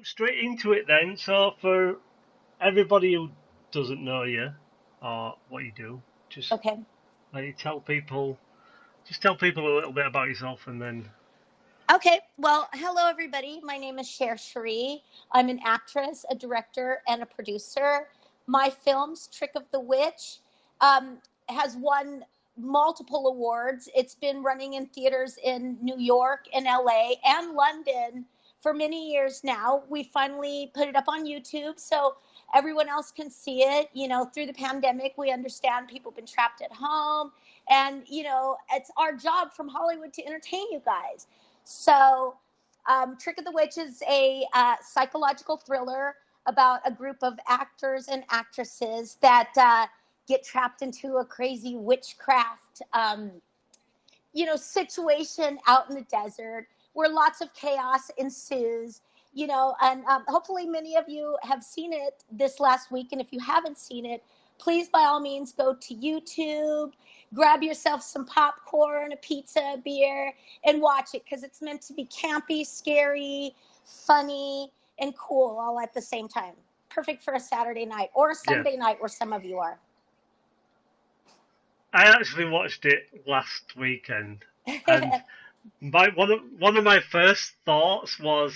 jump straight into it then. So for everybody who doesn't know you or what you do, just Okay. like tell people a little bit about yourself and then. Okay. Well, hello, everybody. My name is Cherrie. I'm an actress, a director, and a producer. My films, Trick of the Witch, um, has won multiple awards. It's been running in theaters in New York and LA and London for many years now. We finally put it up on YouTube so everyone else can see it. Through the pandemic, we understand people have been trapped at home. And, it's our job from Hollywood to entertain you guys. So, Trick of the Witch is a psychological thriller about a group of actors and actresses that get trapped into a crazy witchcraft, situation out in the desert where lots of chaos ensues. And hopefully many of you have seen it this last week. And if you haven't seen it, please, by all means, go to YouTube, grab yourself some popcorn, a pizza, a beer, and watch it because it's meant to be campy, scary, funny, and cool all at the same time. Perfect for a Saturday night or a Yeah, Sunday night where some of you are. I actually watched it last weekend, and one of my first thoughts was,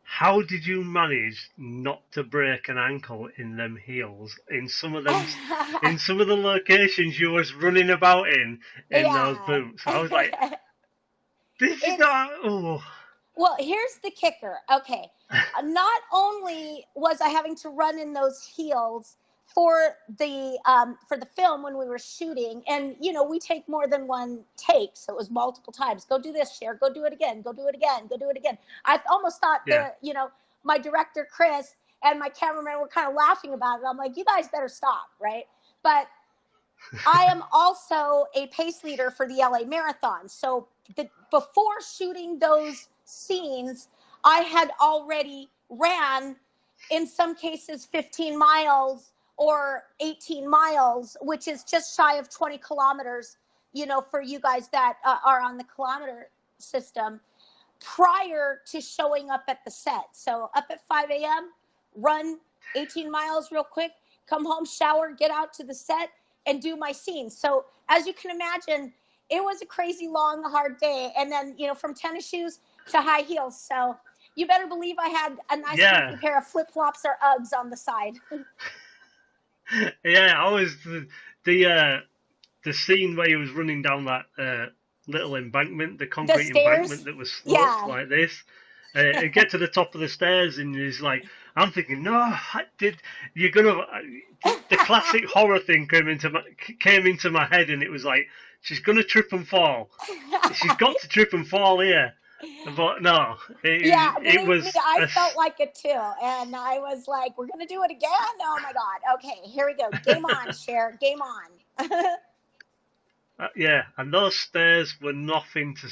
how did you manage not to break an ankle in them heels in some of the locations you was running about in those Yeah. boots? I was like, this is It's not. Oh, Well, here's the kicker. Okay. Not only was I having to run in those heels for the film when we were shooting, and we take more than one take, so it was multiple times. Go do this, Cher. Go do it again. Go do it again. Go do it again. I almost thought yeah, my director Chris and my cameraman were kind of laughing about it. I'm like, you guys better stop, right? But I am also a pace leader for the LA Marathon. So before shooting those scenes, I had already ran, in some cases, 15 miles or 18 miles, which is just shy of 20 kilometers, for you guys that are on the kilometer system, prior to showing up at the set. So up at 5 a.m., run 18 miles real quick, come home, shower, get out to the set, and do my scenes. So as you can imagine, it was a crazy long, hard day. And then, from tennis shoes to high heels. So you better believe I had a nice comfy yeah, pair of flip flops or Uggs on the side. yeah. I was the uh, the scene where he was running down that little embankment, the The concrete embankment stairs. that was sloped Yeah. like this. And get to the top of the stairs, and he's like, I'm thinking, no, you're gonna. The classic horror thing came into my head, and it was like, she's gonna trip and fall. She's got to trip and fall here. But no, Yeah, it believe me, was I felt like it too. And I was like, we're going to do it again? Oh my God. Okay, here we go. Game on, Cher. Game on. yeah, and those stairs were nothing to.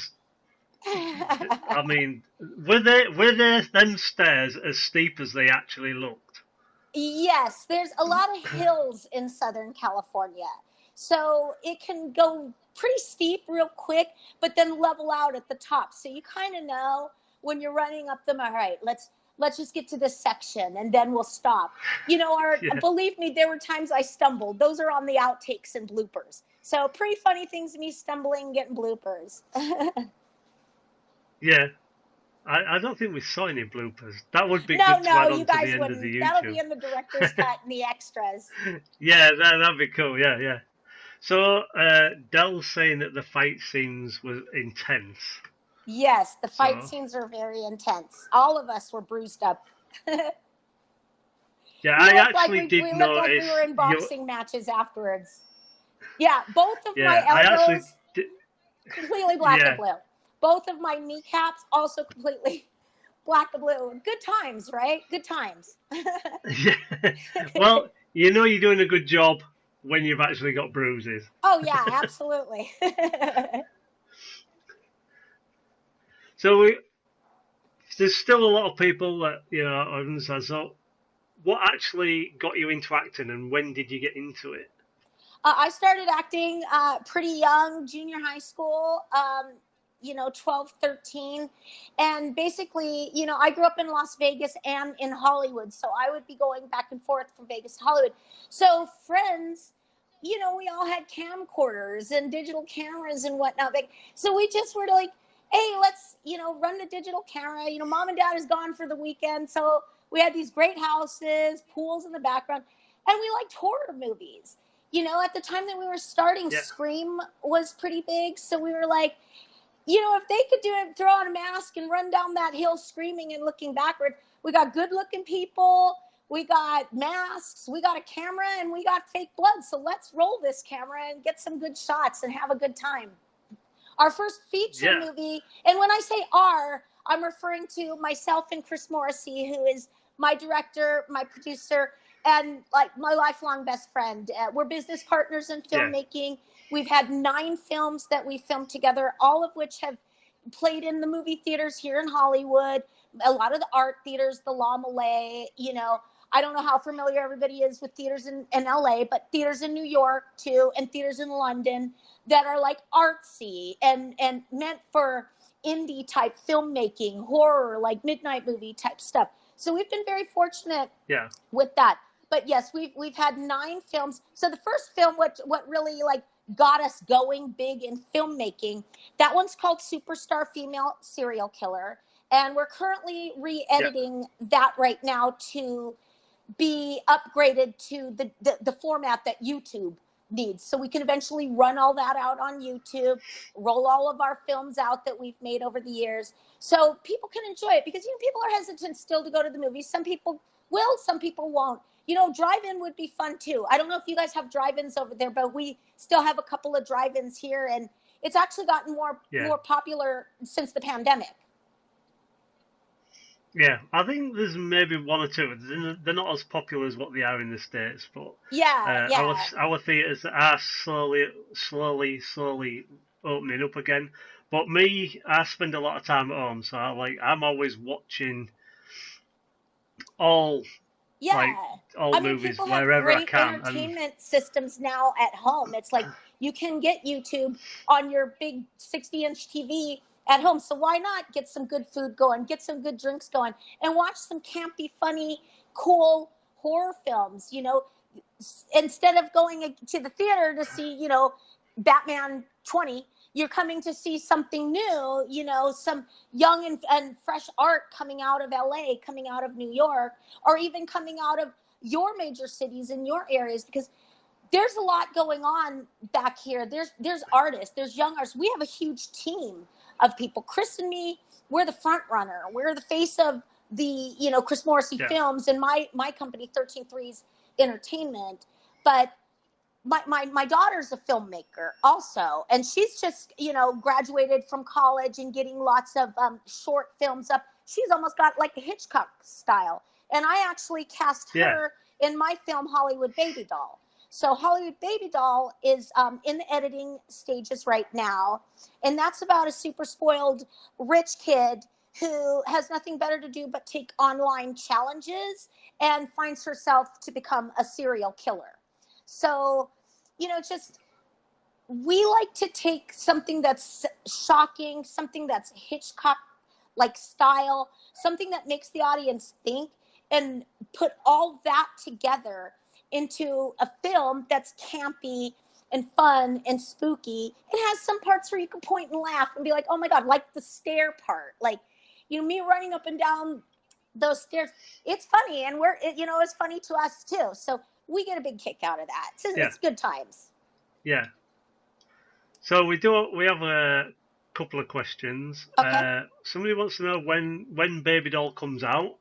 I mean, were they them stairs as steep as they actually looked? Yes, there's a lot of hills in Southern California. So it can go pretty steep real quick, but then level out at the top. So you kind of know when you're running up them, all right, let's just get to this section and then we'll stop. Or Yeah, believe me, there were times I stumbled. Those are on the outtakes and bloopers. So pretty funny things, me stumbling, getting bloopers. yeah. I don't think we saw any bloopers. That would be No, good to no, add you on to the guys end of the wouldn't. That'll be YouTube. in the director's cut and the extras. Yeah, that'd be cool. Yeah, yeah. So, Dell's saying that the fight scenes were intense. Yes, the fight So, scenes are very intense. All of us were bruised up. yeah, we I looked like actually we did we looked like we notice were in you. boxing matches afterwards. Yeah, both of my Yeah, I actually elbows did. completely black and Yeah, blue. Both of my kneecaps also completely black and blue. Good times, right? Good times. yeah. Well, you know you're doing a good job when you've actually got bruises. Oh yeah, absolutely. So there's still a lot of people that understand. So, what actually got you into acting, and when did you get into it? I started acting pretty young, junior high school. 12, 13. And basically, I grew up in Las Vegas and in Hollywood. So I would be going back and forth from Vegas to Hollywood. So friends, we all had camcorders and digital cameras and whatnot. So we just were like, hey, let's, run the digital camera. Mom and dad is gone for the weekend. So we had these great houses, pools in the background, and we liked horror movies. At the time that we were starting, Yeah. Scream was pretty big. So we were like, if they could do it, throw on a mask and run down that hill screaming and looking backward, we got good looking people, we got masks, we got a camera, and we got fake blood. So let's roll this camera and get some good shots and have a good time. Our first feature movie, and when I say our, I'm referring to myself and Chris Morrissey, who is my director, my producer, and like my lifelong best friend. We're business partners in filmmaking. We've had 9 films that we filmed together, all of which have played in the movie theaters here in Hollywood, a lot of the art theaters, the La Malay, I don't know how familiar everybody is with theaters in LA, but theaters in New York too, and theaters in London that are like artsy and meant for indie type filmmaking, horror, like midnight movie type stuff. So we've been very fortunate with that. But yes, we've had 9 films. So the first film, what really like got us going big in filmmaking, that one's called Superstar Female Serial Killer. And we're currently re-editing that right now to be upgraded to the format that YouTube needs. So we can eventually run all that out on YouTube, roll all of our films out that we've made over the years so people can enjoy it, because people are hesitant still to go to the movies. Some people will, some people won't. Drive-in would be fun too. I don't know if you guys have drive-ins over there, but we still have a couple of drive-ins here, and it's actually gotten more popular since the pandemic. Yeah, I think there's maybe 1 or 2. They're not as popular as what they are in the States, but our theatres are slowly opening up again. But me, I spend a lot of time at home, so I'm always watching all all movies people have wherever I great can. entertainment systems now at home. It's like you can get YouTube on your big 60-inch TV at home. So why not get some good food going, get some good drinks going, and watch some campy, funny, cool horror films, instead of going to the theater to see, Batman 20, you're coming to see something new, some young and fresh art coming out of LA, coming out of New York, or even coming out of your major cities in your areas, because there's a lot going on back here. There's artists, there's young artists. We have a huge team of people. Chris and me, we're the front runner. We're the face of the, Chris Morrissey Films and my company, 13 Threes Entertainment. But my daughter's a filmmaker also, and she's just graduated from college and getting lots of short films up. She's almost got like a Hitchcock style, and I actually cast her in my film Hollywood Baby Doll. So Hollywood Baby Doll is in the editing stages right now, and that's about a super spoiled rich kid who has nothing better to do but take online challenges and finds herself to become a serial killer. So just we like to take something that's shocking, something that's Hitchcock like style, something that makes the audience think, and put all that together into a film that's campy and fun and spooky. It has some parts where you can point and laugh and be like, oh my God, like the stair part, like me running up and down those stairs. It's funny, and it's funny to us too. So we get a big kick out of that. It's good times. Yeah. So we have a couple of questions. Okay. Somebody wants to know when Baby Doll comes out.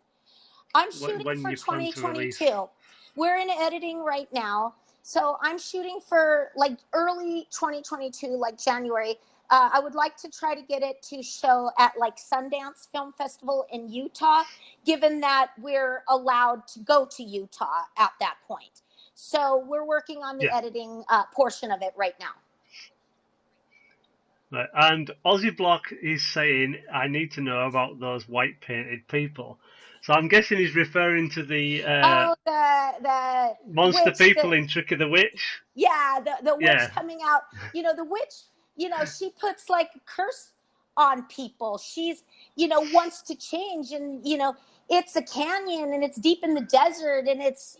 I'm shooting for 2022. We're in editing right now. So I'm shooting for like early 2022, like January. I would like to try to get it to show at like Sundance Film Festival in Utah, given that we're allowed to go to Utah at that point. So we're working on the editing portion of it right now. Right. And Aussie Block is saying, I need to know about those white painted people. So I'm guessing he's referring to the the monster witch, people in Trick of the Witch. Yeah, the witch coming out. The witch, she puts like a curse on people. She's, wants to change, and, it's a canyon and it's deep in the desert and it's,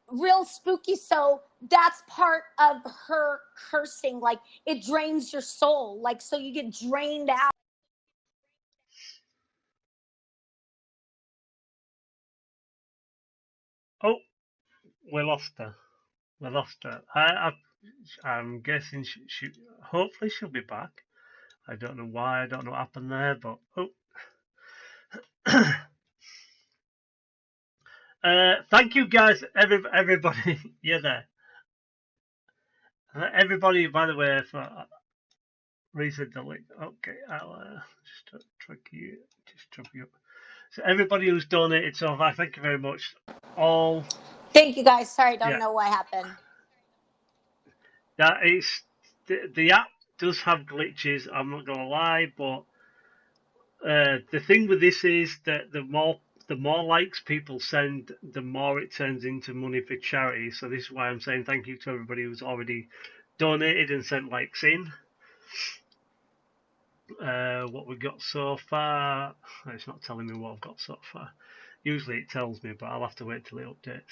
real spooky. So that's part of her cursing. Like, it drains your soul. Like, so you get drained out. Oh, we lost her. We lost her. I'm guessing hopefully she'll be back. I don't know why. I don't know what happened there, but thank you guys, everybody. You're there. Everybody, by the way, for reason the link. Okay, I'll just trick you. Just trick you up. So everybody who's donated so far, thank you very much. All. Thank you guys. Sorry, don't Yeah. know what happened. That is the app does have glitches. I'm not gonna lie, but the thing with this is that the more likes people send, the more it turns into money for charity. So this is why I'm saying thank you to everybody who's already donated and sent likes in. What we got so far, it's not telling me what I've got so far. Usually it tells me, but I'll have to wait till it updates.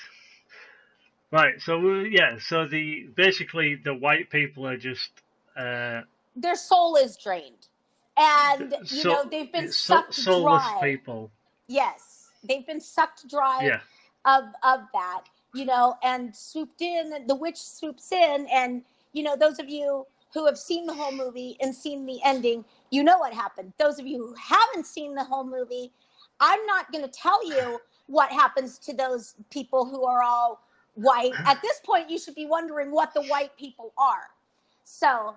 Right, so yeah, so basically the white people are just their soul is drained, and they've been sucked soulless dry. people. Yes, they've been sucked dry. Yeah. Of that, and swooped in. The witch swoops in, and those of you who have seen the whole movie and seen the ending, you know what happened. Those of you who haven't seen the whole movie, I'm not going to tell you what happens to those people who are all white. At this point, you should be wondering what the white people are. So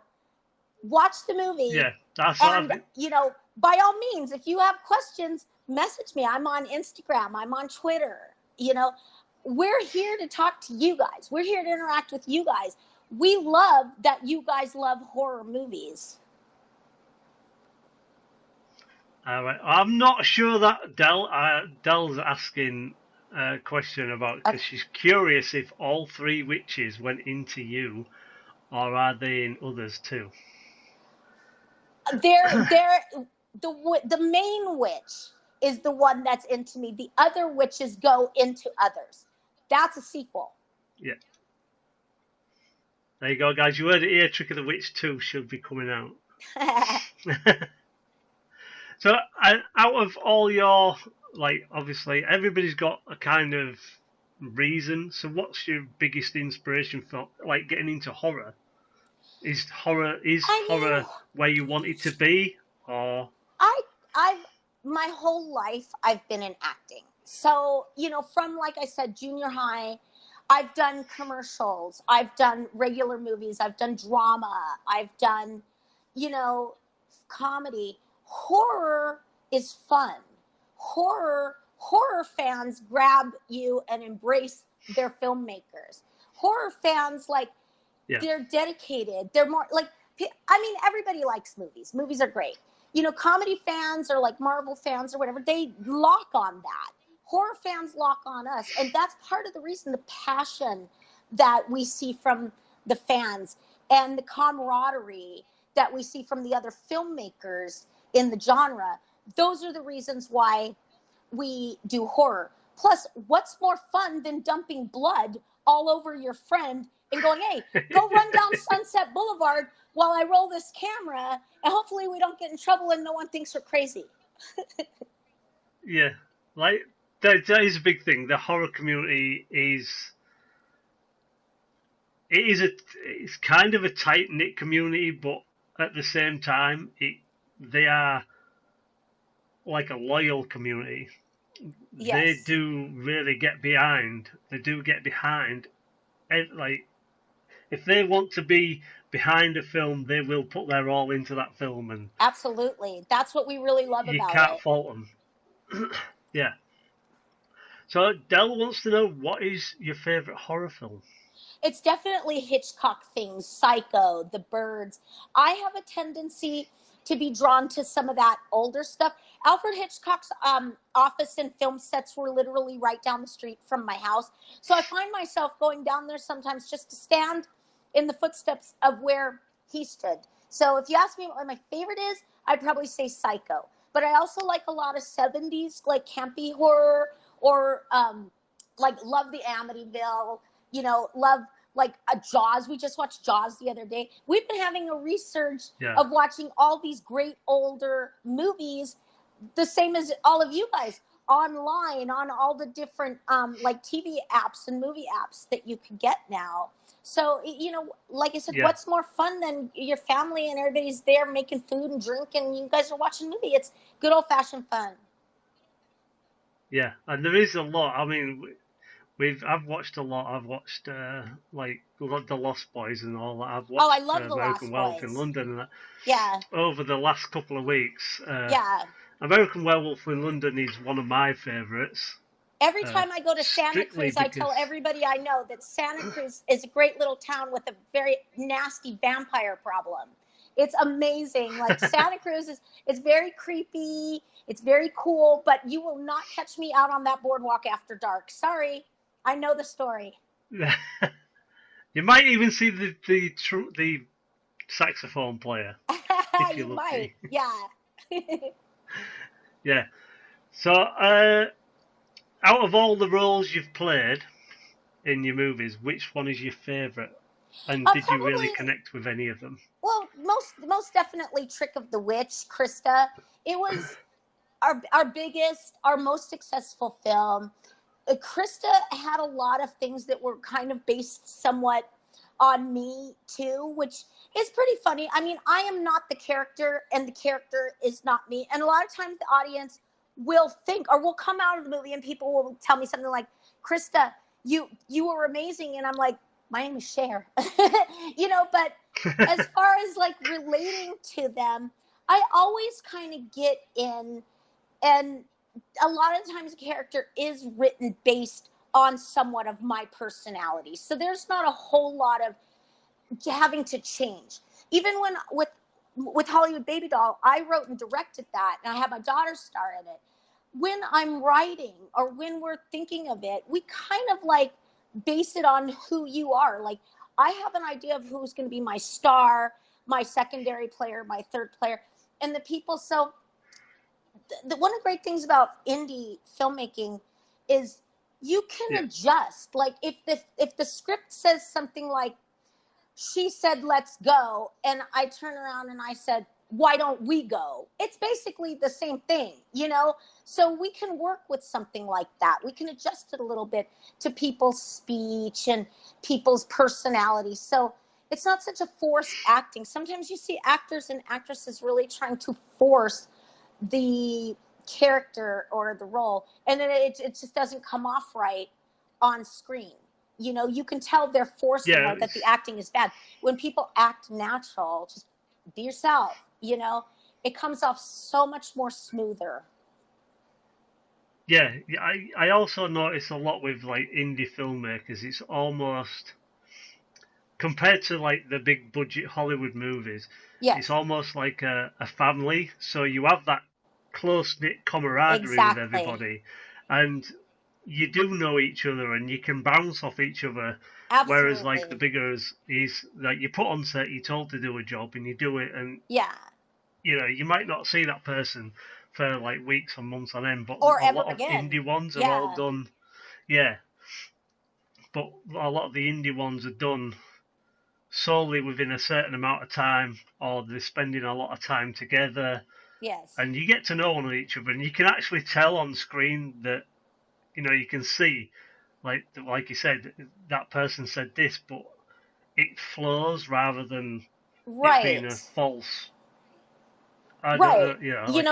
watch the movie. Yeah, that's and by all means, if you have questions, message me. I'm on Instagram. I'm on Twitter. We're here to talk to you guys. We're here to interact with you guys. We love that you guys love horror movies. All right. I'm not sure that Dell's asking a question about, because she's curious if all three witches went into you, or are they in others too? The main witch is the one that's into me. The other witches go into others. That's a sequel. Yeah. There you go, guys. You heard it here. Trick of the Witch 2 should be coming out. So, out of all your, obviously, everybody's got a kind of reason. So, what's your biggest inspiration for, getting into horror? Is horror where you want it to be, or? I've my whole life I've been in acting. So, from, like I said, junior high, I've done commercials, I've done regular movies, I've done drama, I've done, comedy. Horror is fun. Horror fans grab you and embrace their filmmakers. Horror fans, they're dedicated. They're more everybody likes movies. Movies are great. Comedy fans or Marvel fans or whatever, they lock on that. Horror fans lock on us. And that's part of the reason, the passion that we see from the fans and the camaraderie that we see from the other filmmakers in the genre. Those are the reasons why we do horror. Plus, what's more fun than dumping blood all over your friend and going, hey, go run down Sunset Boulevard while I roll this camera, and hopefully we don't get in trouble and no one thinks we're crazy. Yeah, that is a big thing. The horror community it's kind of a tight knit community, but at the same time, they are like a loyal community. Yes. They do really get behind. They do get behind. If they want to be behind a film, they will put their all into that film, and absolutely, that's what we really love about it. You can't fault them. Yeah. So Dell wants to know, what is your favorite horror film? It's definitely Hitchcock things, Psycho, The Birds. I have a tendency to be drawn to some of that older stuff. Alfred Hitchcock's office and film sets were literally right down the street from my house. So I find myself going down there sometimes just to stand in the footsteps of where he stood. So if you ask me what my favorite is, I'd probably say Psycho. But I also like a lot of 70s, like campy horror, or like love the Amityville, love like a Jaws. We just watched Jaws the other day. We've been having a resurge Yeah. of watching all these great older movies, the same as all of you guys, online on all the different like TV apps and movie apps that you can get now. So, like I said, Yeah. what's more fun than your family and everybody's there making food and drink and you guys are watching a movie? It's good old fashioned fun. Yeah. And there is a lot. I mean, I've watched a lot. I've watched like the Lost Boys and all that. I've Oh, I watched love The American Lost Werewolf in Boys. London and that Yeah, over the last couple of weeks. yeah. American Werewolf in London is one of my favourites, Every time I go to Santa strictly Cruz, I because tell everybody I know that Santa Cruz is a great little town with a very nasty vampire problem. It's amazing. Like Santa Cruz is, it's very creepy. It's very cool, but you will not catch me out on that boardwalk after dark. Sorry, I know the story. you might even see the saxophone player if you're You might, lucky. yeah. Yeah. So, out of all the roles you've played in your movies, which one is your favourite? And did you really Probably, connect with any of them? well, most definitely Trick of the Witch, Krista. It was our biggest, our most successful film. Krista had a lot of things that were kind of based somewhat on me too, which is pretty funny. I mean, I am not the character, and the character is not me. And a lot of times, the audience will think, or will come out of the movie, and people will tell me something like, "Krista, you were amazing," and I'm like, "My name is Cher," But as far as like relating to them, I always kind of get in, and a lot of times a character is written based on somewhat of my personality. So there's not a whole lot of having to change. Even when with Hollywood Baby Doll, I wrote and directed that, and I had my daughter star in it. When I'm writing or when we're thinking of it, we kind of like base it on who you are. Like I have an idea of who's going to be my star, my secondary player, my third player, and the people. So one of the great things about indie filmmaking is you can Yeah. adjust. Like if the script says something like, she said let's go, and I turn around and I said, why don't we go? It's basically the same thing. So we can work with something like that. We can adjust it a little bit to people's speech and people's personalities. So it's not such a forced acting. Sometimes you see actors and actresses really trying to force the character or the role, and then it just doesn't come off right on screen. You can tell they're forcing, Yeah. or that the acting is bad. When people act natural, just be yourself, it comes off so much more smoother. Yeah. I also notice a lot with like indie filmmakers. It's almost compared to like the big budget Hollywood movies, it's Yes, almost like a family. So you have that close knit camaraderie with exactly. everybody, and you do know each other and you can bounce off each other. Whereas like the Absolutely. bigger is like you put on set, you're told to do a job and you do it, and Yeah. you might not see that person for like weeks or months on end. But Or a ever lot of again. indie ones are all Yeah. done. Yeah, but a lot of the indie ones are done solely within a certain amount of time, or they're spending a lot of time together, Yes. and you get to know one of each other, and you can actually tell on screen that you can see, like you said, that person said this, but it flows rather than it being a Right. false. I don't Right. know, like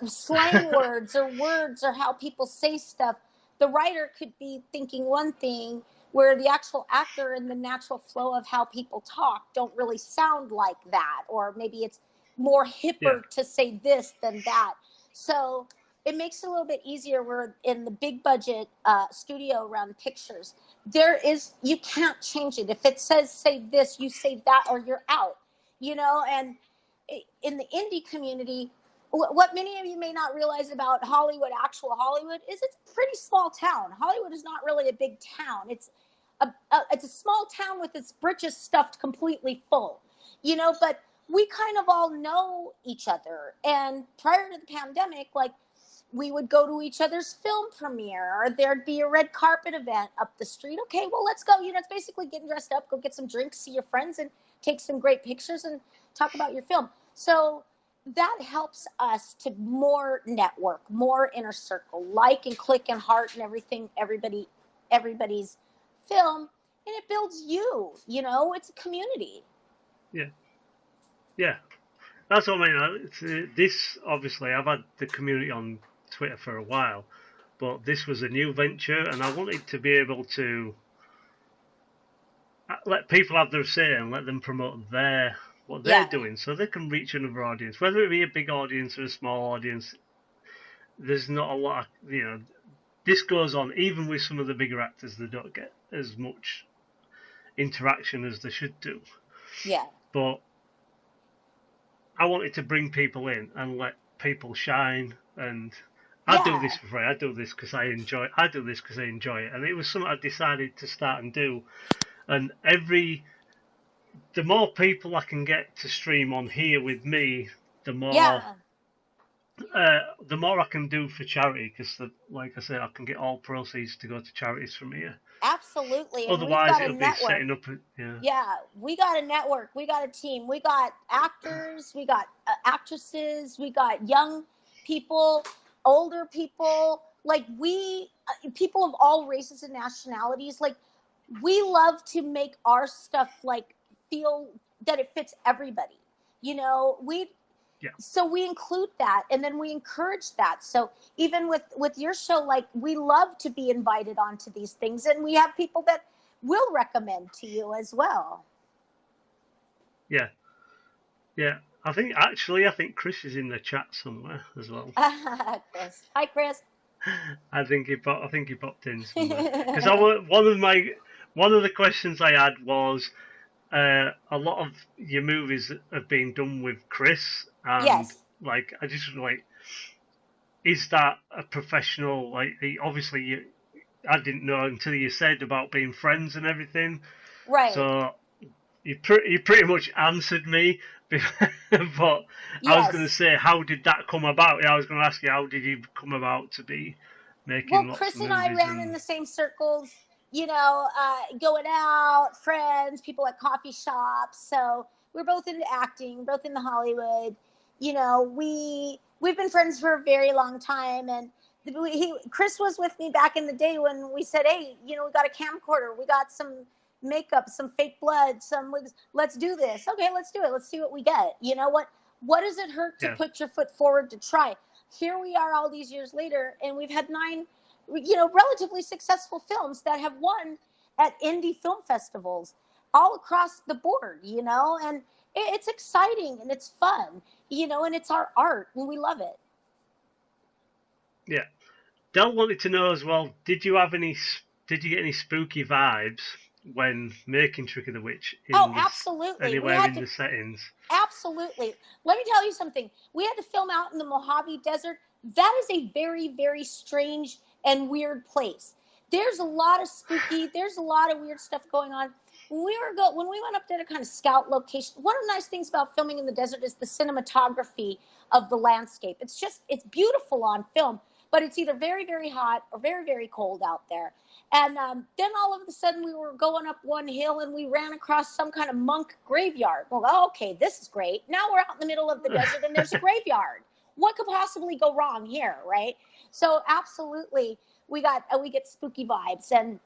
a Slang words or words or how people say stuff. The writer could be thinking one thing where the actual actor and the natural flow of how people talk don't really sound like that. Or maybe it's more yeah, hipper to say this than that. So it makes it a little bit easier where in the big budget studio run pictures, you can't change it. If it says say this, you say that or you're out, and in the indie community, what many of you may not realize about Hollywood, actual Hollywood, is it's a pretty small town. Hollywood is not really a big town. It's a small town with its britches stuffed completely full, But we kind of all know each other. And prior to the pandemic, like, we would go to each other's film premiere, or there'd be a red carpet event up the street. Okay, well, let's go. It's basically getting dressed up, go get some drinks, see your friends, and take some great pictures and talk about your film. So that helps us to more network, more inner circle, like and click and heart and everything, everybody's film, and it builds you. It's a community. Yeah, yeah. That's what I mean. This obviously, I've had the community on Twitter for a while, but this was a new venture, and I wanted to be able to let people have their say and let them promote what they're Yeah, doing, so they can reach another audience, whether it be a big audience or a small audience. There's not a lot of. This goes on even with some of the bigger actors. They don't get as much interaction as they should do, yeah, but I wanted to bring people in and let people shine. And I do yeah, this for free. I do this because I enjoy. I do this because I enjoy it. And it was something I decided to start and do. And the more people I can get to stream on here with me, the more yeah. the more I can do for charity. Because, like I said, I can get all proceeds to go to charities from here. Absolutely. And we've Otherwise, got a it'll be network. setting up. Yeah, Yeah, we got a network. We got a team. We got actors. We got actresses. We got young people, older people. Like, people of all races and nationalities. Like, we love to make our stuff like feel that it fits everybody. We yeah, so we include that, and then we encourage that. So even with your show, like, we love to be invited onto these things, and we have people that will recommend to you as well. yeah, yeah. I think Chris is in the chat somewhere as well. Chris, hi Chris. I think he popped in somewhere because one of the questions I had was a lot of your movies have been done with Chris, and Yes, like I just like, is that a professional? Like, obviously, I didn't know until you said about being friends and everything. right. So you pretty much answered me, but I was going to Yes. say, how did that come about? Yeah, I was going to ask you, how did you come about to be Well, making lots of Chris and I movies ran in and the same circles, going out, friends, people at coffee shops. So we're both into acting, both into Hollywood. We've been friends for a very long time, and Chris was with me back in the day when we said, "Hey, we got a camcorder, we got some makeup, some fake blood, let's do this. Okay, let's do it. Let's see what we get. What does it hurt to yeah, put your foot forward to try?" Here we are all these years later, and we've had 9 relatively successful films that have won at indie film festivals all across the board, and it's exciting and it's fun, and it's our art and we love it. yeah. Del wanted to know as well. Did you get any spooky vibes when making Trick of the Witch Oh, in this absolutely. We anywhere had in to the settings? Absolutely. Let me tell you something. We had to film out in the Mojave Desert. That is a very, very strange and weird place. There's a lot of spooky. There's a lot of weird stuff going on. When we went up there to kind of scout location, one of the nice things about filming in the desert is the cinematography of the landscape. It's beautiful on film, but it's either very, very hot or very, very cold out there. And then all of a sudden, we were going up one hill and we ran across some kind of monk graveyard. Well, oh, okay, this is great. Now we're out in the middle of the desert and there's a graveyard. What could possibly go wrong here, right? So absolutely, we get spooky vibes, and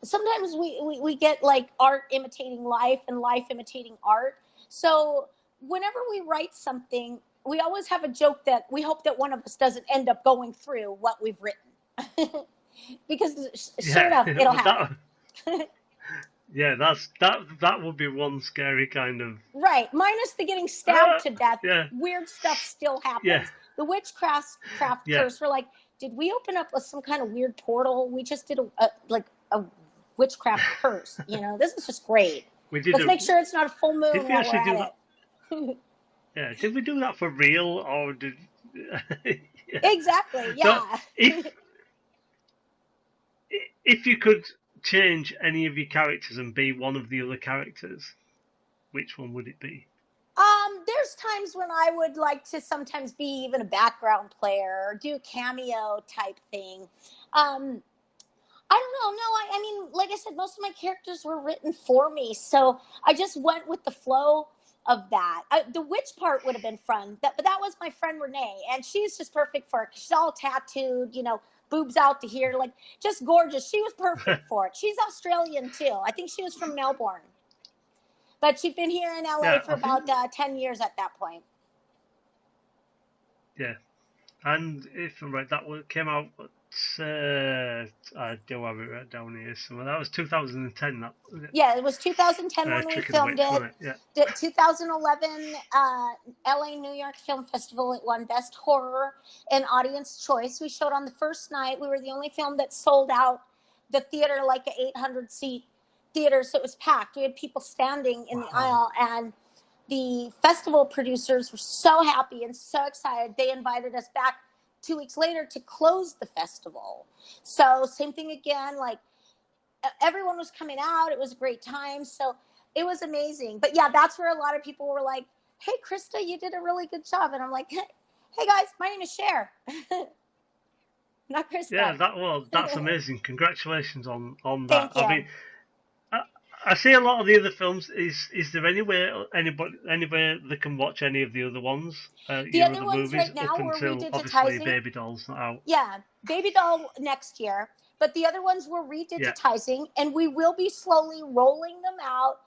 sometimes we get like art imitating life and life imitating art. So whenever we write something, we always have a joke that we hope that one of us doesn't end up going through what we've written. Because sure Yeah, enough, it'll that happen. yeah, that would be one scary kind of. Right. Minus the getting stabbed Uh, to death, yeah, weird stuff still yeah, happens. The witchcraft yeah. curse, we're like, did we open up some kind of weird portal? We just did a witchcraft curse. This is just great. We did Let's a. make sure it's not a full Did moon we while we're actually do at that? it. Yeah, did we do that for real or did? Yeah. Exactly. So Yeah. if you could change any of your characters and be one of the other characters, which one would it be? there's times when I would like to sometimes be even a background player or do a cameo type thing. I don't know. No, I mean, like I said, most of my characters were written for me, so I just went with the flow of that. The witch part would have been fun, but that was my friend Renee, and she's just perfect for it. She's all tattooed, boobs out to here, like just gorgeous. She was perfect for it. She's Australian too. I think she was from Melbourne, but she'd been here in LA Yeah, for I think. about 10 years at that point. Yeah, and if I'm right, that came out. I do have it right down here somewhere. That was 2010. That was it. Yeah, it was 2010 when we Trick of the filmed Witch, it. wasn't it? Yeah. The 2011 LA New York Film Festival, it won Best Horror and Audience Choice. We showed on the first night. We were the only film that sold out the theater like an 800-seat theater, so it was packed. We had people standing in the aisle, and the festival producers were so happy and so excited. They invited us back 2 weeks later to close the festival. So same thing again, like everyone was coming out. It was a great time. So it was amazing. But yeah, that's where a lot of people were like, hey, Krista, you did a really good job. And I'm like, hey guys, my name is Cher. Not Krista. Yeah, that's amazing. Congratulations on that. Thank you. I mean, I see a lot of the other films. Is there anywhere that can watch any of the other ones? The other ones movies right now up we're until obviously redigitizing. Baby Doll's not out. Yeah, Baby Doll next year. But the other ones we're redigitizing, and we will be slowly rolling them out,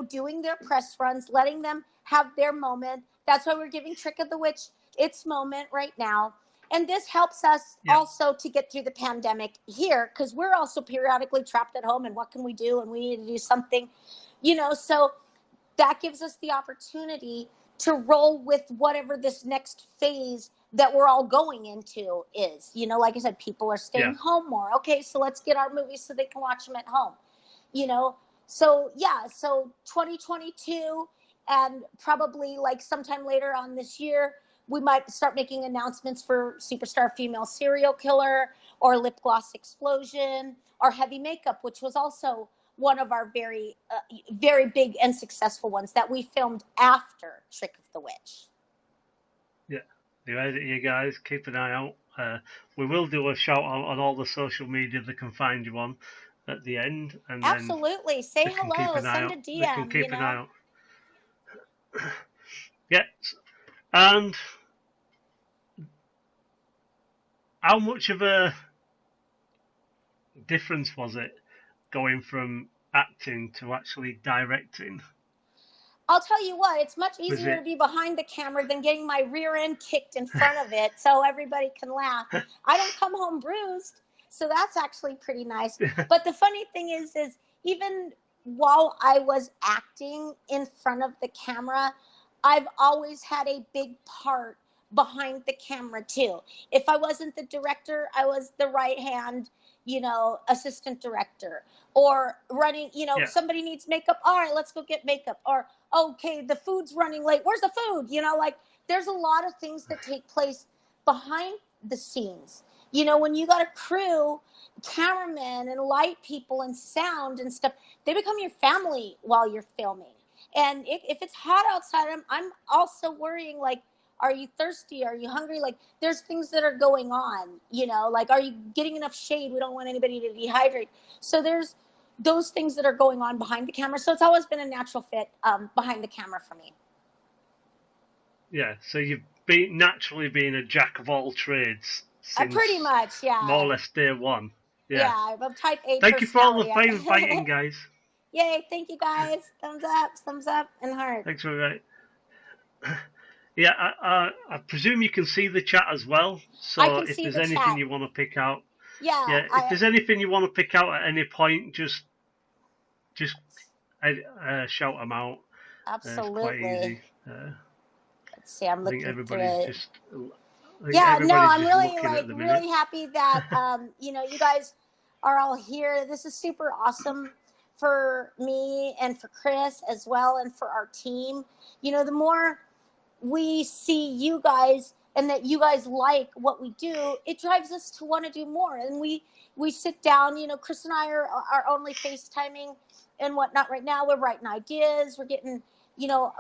doing their press runs, letting them have their moment. That's why we're giving Trick of the Witch its moment right now. And this helps us also to get through the pandemic here, because we're also periodically trapped at home, and what can we do? And we need to do something, so that gives us the opportunity to roll with whatever this next phase that we're all going into is. Like I said, people are staying home more. Okay, so let's get our movies so they can watch them at home. So 2022, and probably like sometime later on this year, we might start making announcements for Superstar Female Serial Killer, or Lip Gloss Explosion, or Heavy Makeup, which was also one of our very, very big and successful ones that we filmed after Trick of the Witch. Yeah, you heard it, you guys. Keep an eye out. We will do a shout out on all the social media they can find you on at the end, and absolutely say hello, send a DM. They can keep an eye out. Yeah, and how much of a difference was it going from acting to actually directing? I'll tell you what, it's much easier to be behind the camera than getting my rear end kicked in front of it so everybody can laugh. I don't come home bruised, so that's actually pretty nice. But the funny thing is even while I was acting in front of the camera, I've always had a big part behind the camera too. If I wasn't the director, I was the right hand, assistant director, or running, somebody needs makeup. All right, let's go get makeup. Or, okay, the food's running late. Where's the food? Like there's a lot of things that take place behind the scenes. When you got a crew, cameramen and light people and sound and stuff, they become your family while you're filming. And if it's hot outside, I'm also worrying, like, are you thirsty? Are you hungry? Like, there's things that are going on, like, are you getting enough shade? We don't want anybody to dehydrate. So there's those things that are going on behind the camera. So it's always been a natural fit behind the camera for me. Yeah, so you've been naturally being a jack of all trades since pretty much, yeah. More or less day one. Yeah, I'm type A. Thank you for all the fighting, guys. Yay, thank you guys. Thumbs up, and heart. Thanks for that. Yeah, I presume you can see the chat as well. So if there's anything you want to pick out, if there's anything you want to pick out at any point, just shout them out. Absolutely. It's quite easy. Let's see. I'm looking through it. I'm really happy that you guys are all here. This is super awesome for me and for Chris as well, and for our team. The more we see you guys and that you guys like what we do, it drives us to want to do more. And we sit down, Chris and I are only FaceTiming and whatnot right now. We're writing ideas. We're getting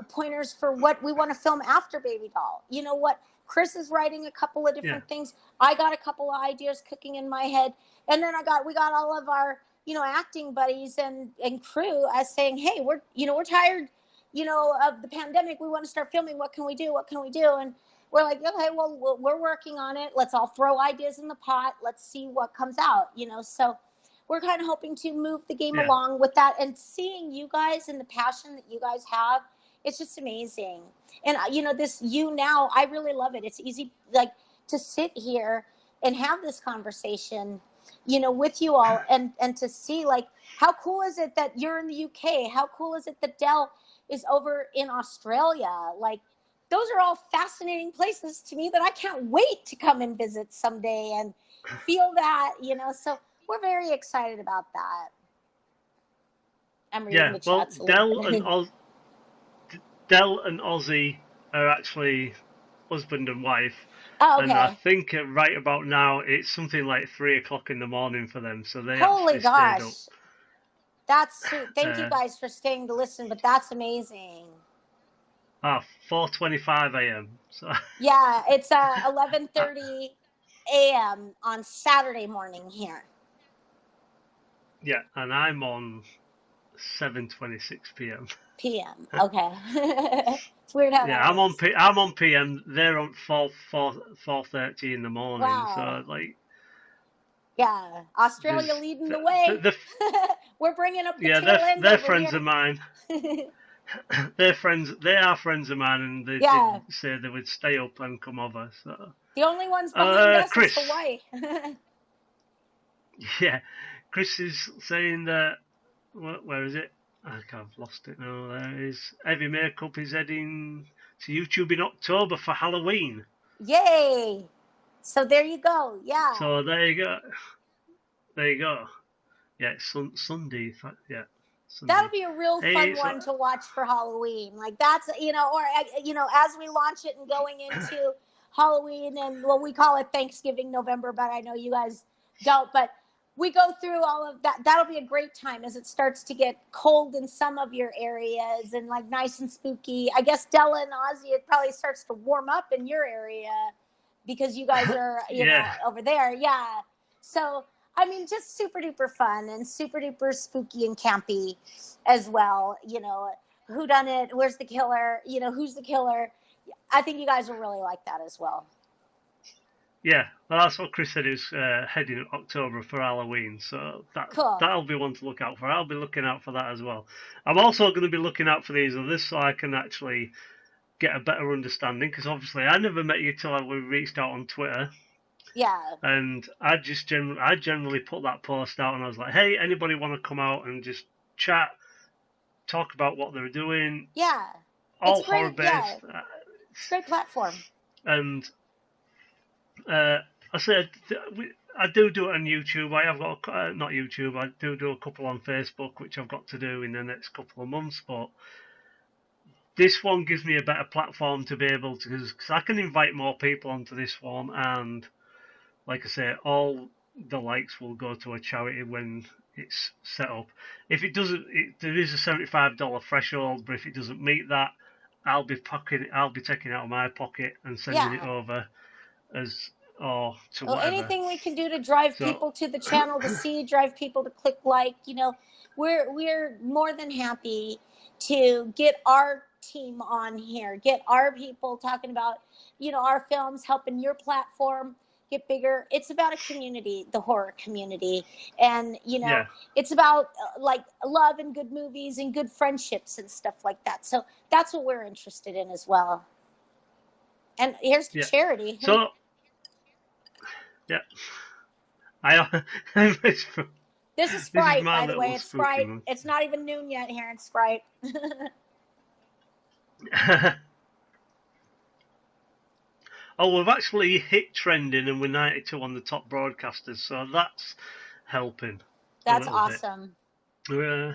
pointers for what we want to film after Baby Doll. What Chris is writing a couple of Yeah. different things. I got a couple of ideas cooking in my head, and then we got all of our acting buddies and crew as saying, hey, we're tired of the pandemic. We want to start filming. What can we do? What can we do? And we're like, okay, well, we're working on it. Let's all throw ideas in the pot. Let's see what comes out. So we're kind of hoping to move the game Yeah. along with that, and seeing you guys and the passion that you guys have, it's just amazing. And this now, I really love it. It's easy, like, to sit here and have this conversation with you all, and to see, like, how cool is it that you're in the UK? How cool is it that Dell is over in Australia? Like, those are all fascinating places to me that I can't wait to come and visit someday and feel that, so we're very excited about that. I'm reading the chats. Dell and Ozzy are actually husband and wife, Oh, and I okay. think right about now it's something like 3 o'clock in the morning for them. So they Holy actually stayed up. gosh. That's sweet. Thank you guys for staying to listen, but that's amazing. 4:25 a.m. So Yeah, it's 11:30 a.m. on Saturday morning here. yeah, and I'm on 7:26 p.m. p.m. Okay. It's weird how Yeah, that works. I'm on PM. They're on 4:30 in the morning. Wow. So like, Yeah, Australia there's leading the way. We're bringing up the tail end they're over friends of here. mine. They're friends. They are friends of mine, and they did Yeah. say they would stay up and come over. So The only ones behind us is Chris, Hawaii. yeah, Chris is saying that. Where is it? I've lost it now. There is Heavy Makeup is heading to YouTube in October for Halloween. Yay! So there you go. Yeah. So there you go. There you go. Yeah, it's Sunday. Yeah, Sunday. That'll be a real fun one to watch for Halloween. Like, that's, or, as we launch it and going into Halloween, and well, we call it Thanksgiving November, but I know you guys don't, but we go through all of that. That'll be a great time as it starts to get cold in some of your areas and like nice and spooky. I guess Della and Ozzy, it probably starts to warm up in your area because you guys are, over there. Yeah. So, I mean, just super duper fun and super duper spooky and campy as well. Who done it? Where's the killer? Who's the killer? I think you guys will really like that as well. Yeah, well, that's what Chris said. Is heading in October for Halloween, so Cool. that'll be one to look out for. I'll be looking out for that as well. I'm also going to be looking out for these others so I can actually get a better understanding, because obviously I never met you till we reached out on Twitter. Yeah. And I generally put that post out, and I was like, hey, anybody want to come out and just chat, talk about what they're doing? Yeah. All horror based. Yeah. It's a great platform. And I said I do it on YouTube. I have got not YouTube. I do a couple on Facebook, which I've got to do in the next couple of months. But this one gives me a better platform to be able to, because I can invite more people onto this one, and like I say, all the likes will go to a charity when it's set up. If it doesn't, there is a $75 threshold, but if it doesn't meet that, I'll be taking it out of my pocket and sending it over as to whatever. Anything we can do to drive people to the channel to see, drive people to click like, we're more than happy to get our team on here, get our people talking about, our films, helping your platform get bigger. It's about a community, the horror community, and it's about like love and good movies and good friendships and stuff like that. So that's what we're interested in as well. And here's the charity. So yeah, this is Sprite, by the way. It's Sprite. It's not even noon yet here in Sprite. Oh, we've actually hit trending, and we're 92 on the top broadcasters, so that's helping. That's awesome. They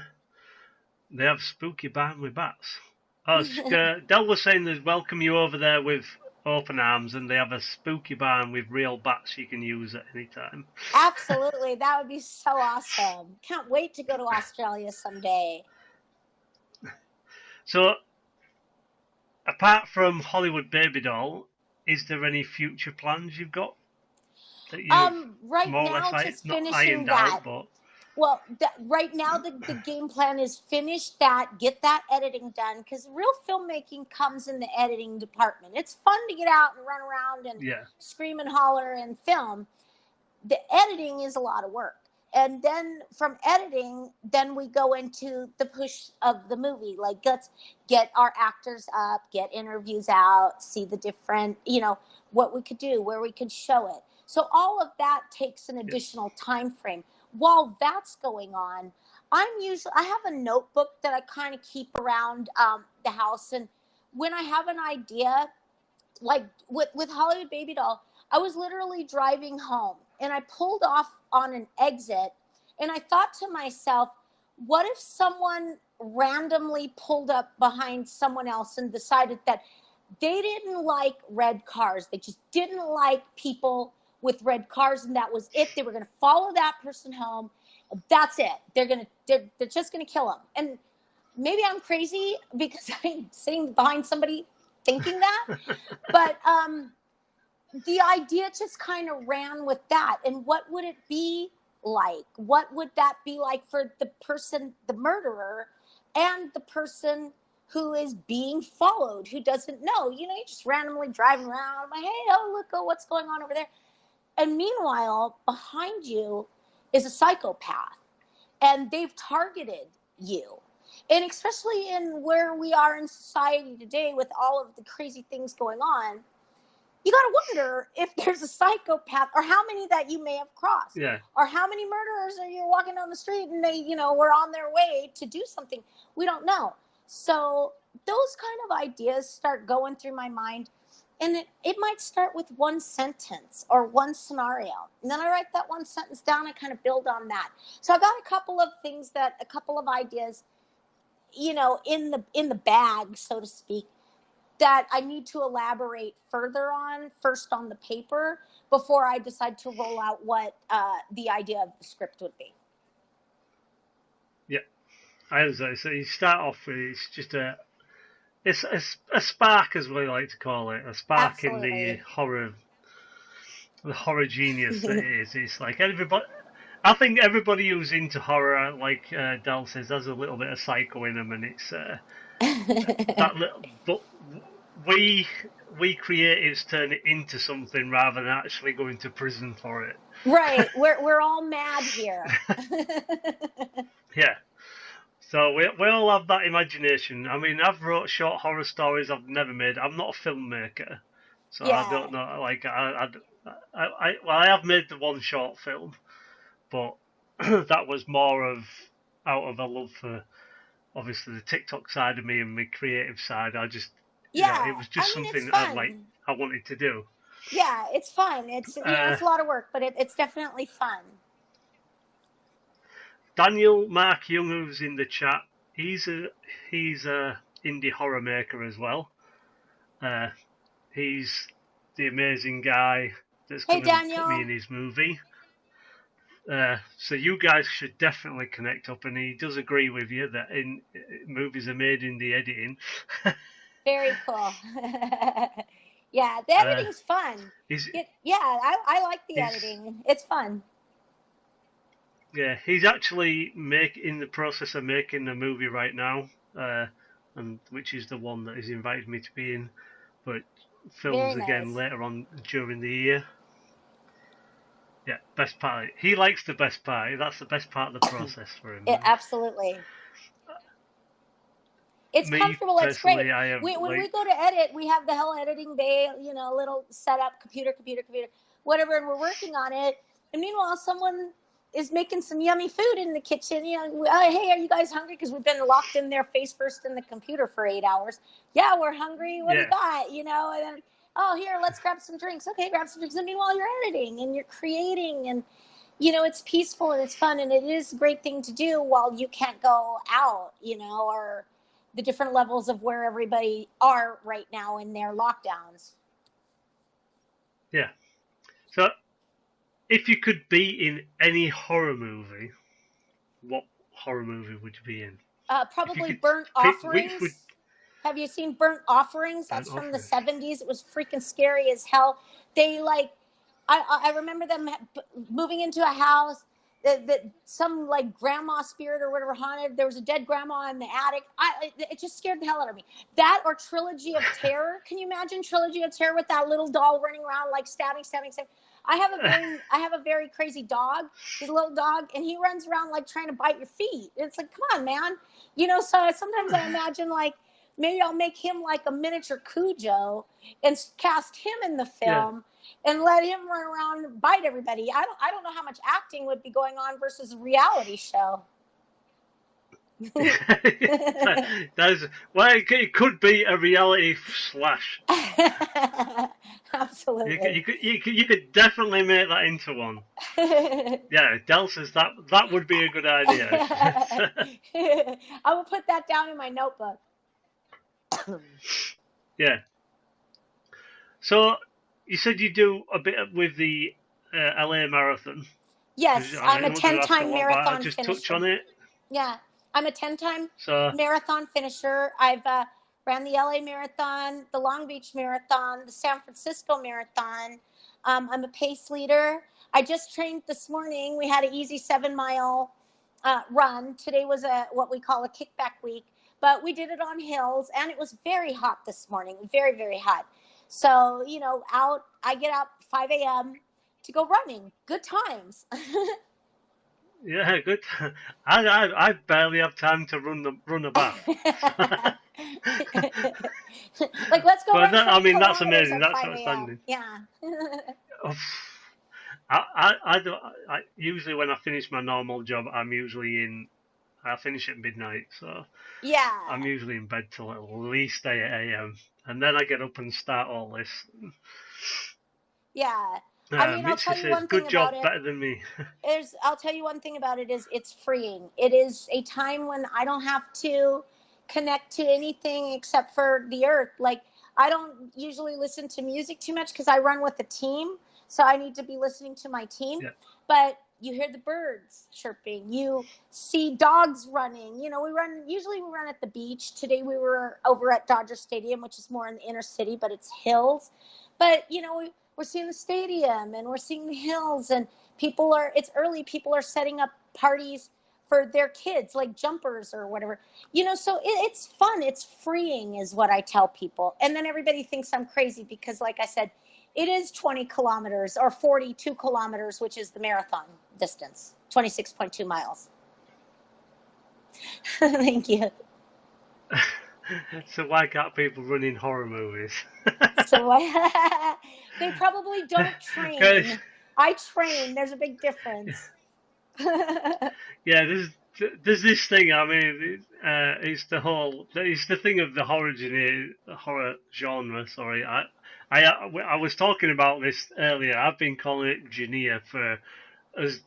have spooky barn with bats. Del was saying they welcome you over there with open arms, and they have a spooky barn with real bats you can use at any time. Absolutely, that would be so awesome. Can't wait to go to Australia someday. So apart from Hollywood Baby Doll, is there any future plans you've got that you've Right more or less now, just not finishing ironed out? that. But Well, right now the game plan is finish that, get that editing done, because real filmmaking comes in the editing department. It's fun to get out and run around and yeah, scream and holler and film. The editing is a lot of work. And then from editing, then we go into the push of the movie. Like, let's get our actors up, get interviews out, see the different, what we could do, where we could show it. So all of that takes an yeah, additional time frame. While that's going on, I have a notebook that I kind of keep around the house. And when I have an idea, like with Hollywood Baby Doll, I was literally driving home and I pulled off on an exit and I thought to myself, what if someone randomly pulled up behind someone else and decided that they didn't like red cars. They just didn't like people with red cars, and that was it. They were going to follow that person home. That's it. They're just going to kill him. And maybe I'm crazy because I'm sitting behind somebody thinking that, but the idea just kind of ran with that. And what would it be like? What would that be like for the person, the murderer, and the person who is being followed, who doesn't know? You're just randomly driving around, like, hey, oh, look, oh, what's going on over there? And meanwhile, behind you is a psychopath, and they've targeted you. And especially in where we are in society today with all of the crazy things going on, you got to wonder if there's a psychopath, or how many that you may have crossed, yeah, or how many murderers are you walking down the street and they, were on their way to do something. We don't know. So those kind of ideas start going through my mind, and it might start with one sentence or one scenario, and then I write that one sentence down and kind of build on that. So I got a couple of ideas, in the bag, so to speak, that I need to elaborate further on, first on the paper, before I decide to roll out what the idea of the script would be. yeah. I was like, so you start off with it's just it's a spark, as we like to call it, a spark in Absolutely. the horror genius that it is. It's like everybody. I think everybody who's into horror, like Dal says, has a little bit of psycho in them, and it's that little. But we we creatives turn it into something rather than actually going to prison for it. Right. We're all mad here. Yeah. So we all have that imagination. I mean, I've wrote short horror stories I've never made. I'm not a filmmaker, so I Yeah. don't know. Like well, I have made the one short film, but that was more of out of a love for obviously the TikTok side of me and my creative side. I just, Yeah. it was I just mean, it's something that fun. I wanted to do. Yeah, it's fun. It's Uh, it's a lot of work, but it's definitely fun. Daniel Mark Young, who's in the chat, he's a indie horror maker as well. Uh, he's the amazing guy that's Hey, going to put me Daniel. in his movie. So you guys should definitely connect up, and he does agree with you that in movies are made in the editing. Very cool. Yeah, the uh, editing's fun. he's Yeah, I like the he's editing. It's fun. yeah, he's actually in the process of making a movie right now, and which is the one that he's invited me to be in, but Very films again nice. later on during the year. Yeah, best part. He likes the best part. That's the best part of the process for him. Absolutely. It's Me comfortable. It's great. personally, I have When we like go to edit, we have the whole editing bay, little setup, computer, whatever, and we're working on it. And meanwhile, someone is making some yummy food in the kitchen. Hey, are you guys hungry? Because we've been locked in there face first in the computer for 8 hours. Yeah, we're hungry. What do you yeah, got? And then, oh, here, let's grab some drinks. Okay, grab some drinks. And meanwhile, you're editing and you're creating, and it's peaceful and it's fun, and it is a great thing to do while you can't go out, or the different levels of where everybody are right now in their lockdowns. yeah. So if you could be in any horror movie, what horror movie would you be in? If you Probably could Burnt pick which would Offerings. Have you seen Burnt Offerings? Burnt That's from the Offerings. 70s. It was freaking scary as hell. They like, I remember them moving into a house that some like grandma spirit or whatever haunted. There was a dead grandma in the attic. It just scared the hell out of me. That or Trilogy of Terror. Can you imagine Trilogy of Terror with that little doll running around like stabbing? I have a very crazy dog. He's a little dog, and he runs around like trying to bite your feet. It's like, come on, man. So sometimes I imagine like maybe I'll make him like a miniature Cujo and cast him in the Yeah. film and let him run around and bite everybody. I don't know how much acting would be going on versus a reality show. That's well, it could be a reality slash. Absolutely. You could definitely make that into one. Yeah, Del says that would be a good idea. I will put that down in my notebook. Yeah. So you said you do a bit with the LA Marathon. Yes, I'm a I'm not going to ask a 10-time lot, but I'll marathon just touch finisher. on it. Yeah, I'm a 10-time So marathon finisher. I've ran the LA Marathon, the Long Beach Marathon, the San Francisco Marathon. I'm a pace leader. I just trained this morning. We had an easy 7-mile run. Today was what we call a kickback week, but we did it on hills, and it was very hot this morning. Very, very hot. So, I get up 5 a.m. to go running. Good times. yeah, good. I barely have time to run a bath. Like, let's go But run that, 20 I mean, that's kilometers amazing. at That's 5 a.m. outstanding. Yeah. Oh, I usually when I finish my normal job, I finish at midnight, so Yeah. I'm usually in bed till at least 8 a.m. and then I get up and start all this. Yeah. I mean, I'll Mitzi tell you says, one thing "Good about job, it. better than me." I'll tell you one thing about it is it's freeing. It is a time when I don't have to connect to anything except for the earth. Like, I don't usually listen to music too much because I run with a team. So I need to be listening to my team. Yeah, But you hear the birds chirping. You see dogs running. Usually we run at the beach. Today we were over at Dodger Stadium, which is more in the inner city, but it's hills. But, we're seeing the stadium and we're seeing the hills, and it's early, people are setting up parties for their kids, like jumpers or whatever. So it's fun, it's freeing is what I tell people. And then everybody thinks I'm crazy because, like I said, it is 20 kilometers or 42 kilometers, which is the marathon distance, 26.2 miles. Thank you. so why can't people run in horror movies? So they probably don't 'Cause, train. I train, there's a big difference. yeah, there's this thing. I mean, it's the thing of the horror genre. Sorry, I was talking about this earlier. I've been calling it genre for as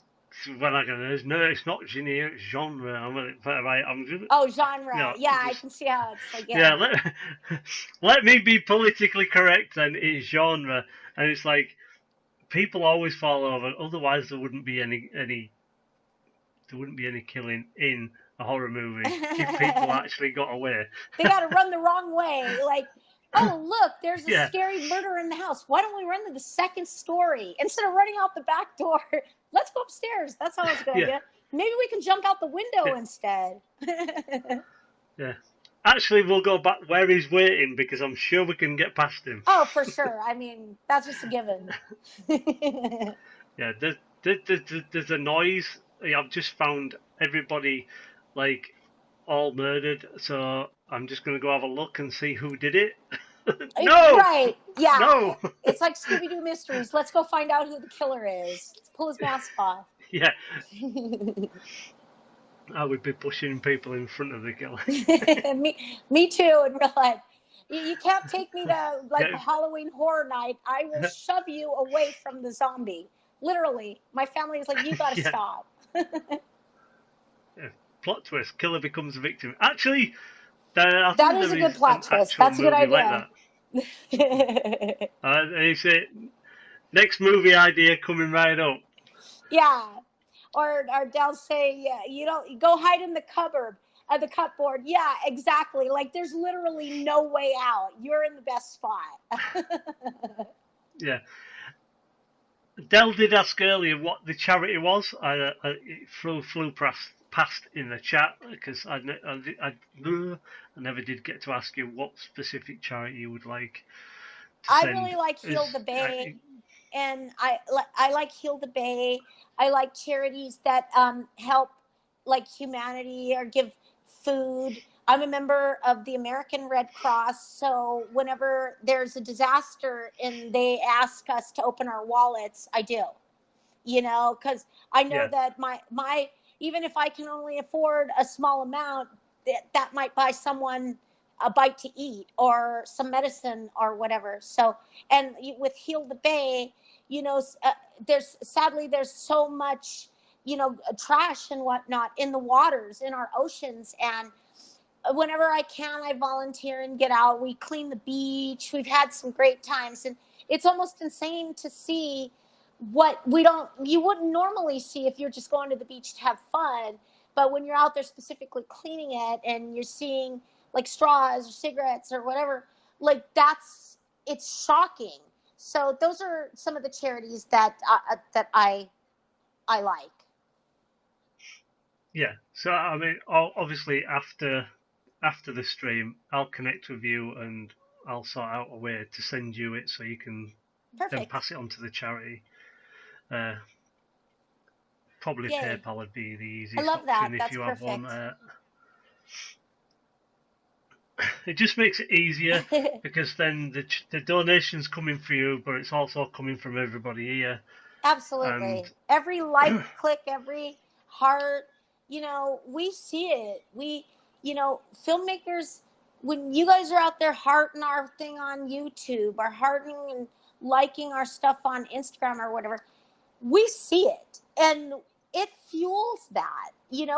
when I go. No, it's not genre, it's genre. I'm just, Oh, genre. Yeah, I just can see how it's like, yeah. yeah. Let me be politically correct. And it's genre, and it's like people always fall over. Otherwise, there wouldn't be any killing in a horror movie if people actually got away. They got to run the wrong way. Like, oh, look, there's a Yeah, scary murder in the house. Why don't we run to the second story instead of running out the back door? Let's go upstairs. That sounds like a good yeah, idea. Maybe we can jump out the window yeah, instead. yeah. Actually, we'll go back where he's waiting because I'm sure we can get past him. Oh, for sure. I mean, that's just a given. Yeah, there's a noise. I've just found everybody like all murdered, so I'm just gonna go have a look and see who did it. No, Right. Yeah. no. It's like Scooby Doo Mysteries. Let's go find out who the killer is. Let's pull his mask off. Yeah, I would be pushing people in front of the killer. me too in real life. You can't take me to like a Yeah, Halloween horror night. I will shove you away from the zombie. Literally, my family is like, you got to yeah, stop. yeah. Plot twist: killer becomes a victim. Actually, I That think is a there good is an plot twist. actual That's a good movie like idea. that. It's it. Next movie idea coming right up. Yeah. Or they'll say, yeah, you don't go hide in the cupboard. at the cupboard. Yeah, exactly. Like there's literally no way out. You're in the best spot. Yeah. Dell did ask earlier what the charity was. It flew past in the chat because I never did get to ask you what specific charity you would like to I really send. like Heal the Bay, and I like Heal the Bay. I like charities that help like humanity or give food. I'm a member of the American Red Cross, so whenever there's a disaster and they ask us to open our wallets, I do. Because I know Yeah, that my even if I can only afford a small amount, that might buy someone a bite to eat or some medicine or whatever. So, and with Heal the Bay, there's so much, trash and whatnot in the waters, in our oceans. And whenever I can, I volunteer and get out. We clean the beach. We've had some great times. And it's almost insane to see what you wouldn't normally see if you're just going to the beach to have fun. But when you're out there specifically cleaning it and you're seeing like straws or cigarettes or whatever, like it's shocking. So those are some of the charities that I like. yeah. So I mean, obviously after the stream, I'll connect with you and I'll sort out a way to send you it so you can then Perfect. pass it on to the charity. Uh, Probably Yay. PayPal would be the I easiest love that. option if That's you have one. perfect. It just makes it easier because then the donation's coming for you, but it's also coming from everybody here. And Absolutely. Every like click, every heart, we see it. Filmmakers, when you guys are out there hearting our thing on YouTube or hearting and liking our stuff on Instagram or whatever, we see it and it fuels that. We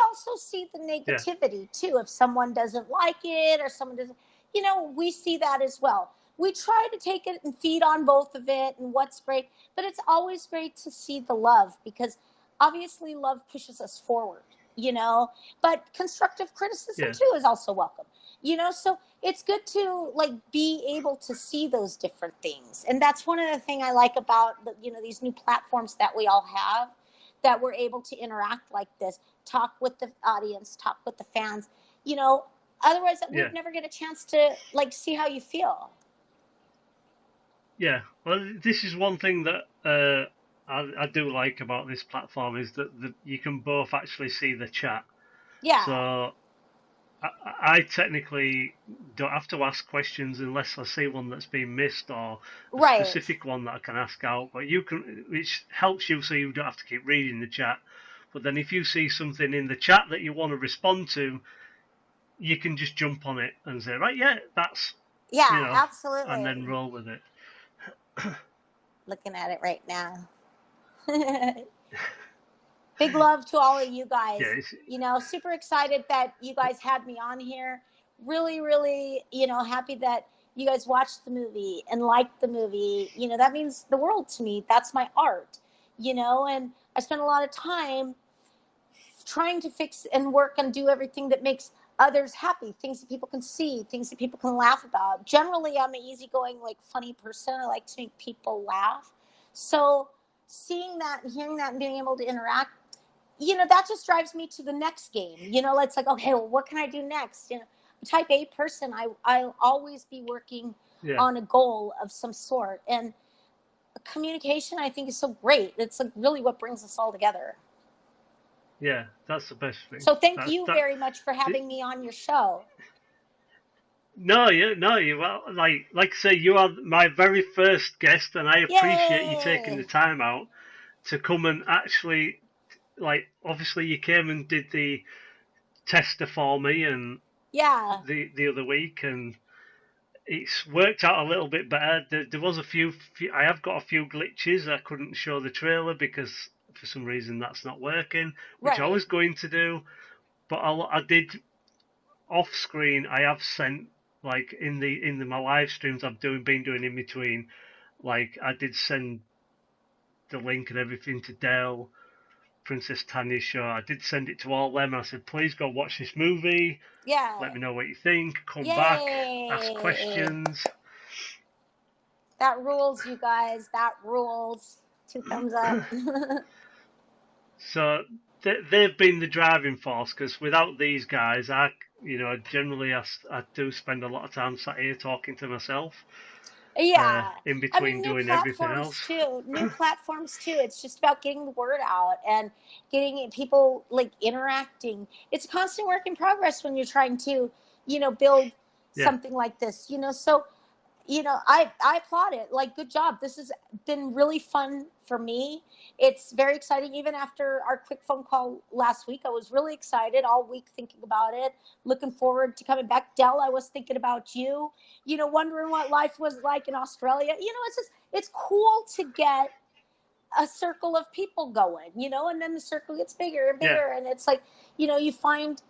also see the yeah, negativity too. If someone doesn't like it or someone doesn't, we see that as well. We try to take it and feed on both of it and what's great, but it's always great to see the love, because obviously love pushes us forward, but constructive criticism yeah, too is also welcome. So it's good to like be able to see those different things. And that's one of the things I like about these new platforms that we all have, that we're able to interact like this, talk with the audience, talk with the fans. Otherwise yeah, we'd never get a chance to like see how you feel. yeah. Well, this is one thing that I do like about this platform is that you can both actually see the chat. Yeah. So I technically don't have to ask questions unless I see one that's been missed or a Right. specific one that I can ask out. But you can, which helps you so you don't have to keep reading the chat. But then if you see something in the chat that you want to respond to, you can just jump on it and say, right, yeah, that's, you Yeah, know, and absolutely. then roll with it. Looking at it right now. Big love to all of you Yeah, guys. Super excited that you guys had me on here. Really, really, happy that you guys watched the movie and liked the movie. That means the world to me. That's my art, and I spent a lot of time trying to fix and work and do everything that makes others happy, things that people can see, things that people can laugh about. Generally, I'm an easygoing, like funny person. I like to make people laugh. So seeing that and hearing that and being able to interact, that just drives me to the next game. It's like, okay, well, what can I do next? Type A person, I'll always be working yeah, on a goal of some sort. And communication, I think, is so great. It's like really what brings us all together. yeah. That's the best thing. So thank That's you that. very much for having me on your show. No, you well, like I say, you are my very first guest, and I appreciate you taking the Yay! time out to come and actually, like, obviously you came and did the tester for me and Yeah, the other week, and it's worked out a little bit better. There was I have got a few glitches. I couldn't show the trailer because for some reason that's not working, which I right. was going to do, but I did off screen. I have sent like in my live streams been doing in between. Like I did send the link and everything to Dell Princess Tanya's show. I did send it to all them. I said, please go watch this movie. Yeah. Let me know what you think. Come back, ask Yay. questions. That rules, you guys. That rules. 2 thumbs up. So they've been the driving force because without these guys, generally I do spend a lot of time sat here talking to myself Yeah. in I between mean, new doing everything platforms else. too. New platforms too. It's just about getting the word out and getting people like interacting. It's a constant work in progress when you're trying to, build Yeah, something like this, So I applaud it. Like, good job. This has been really fun for me. It's very exciting. Even after our quick phone call last week, I was really excited all week thinking about it, looking forward to coming back. Dell, I was thinking about you, wondering what life was like in Australia. It's cool to get a circle of people going, and then the circle gets bigger and yeah, bigger. And it's like, you find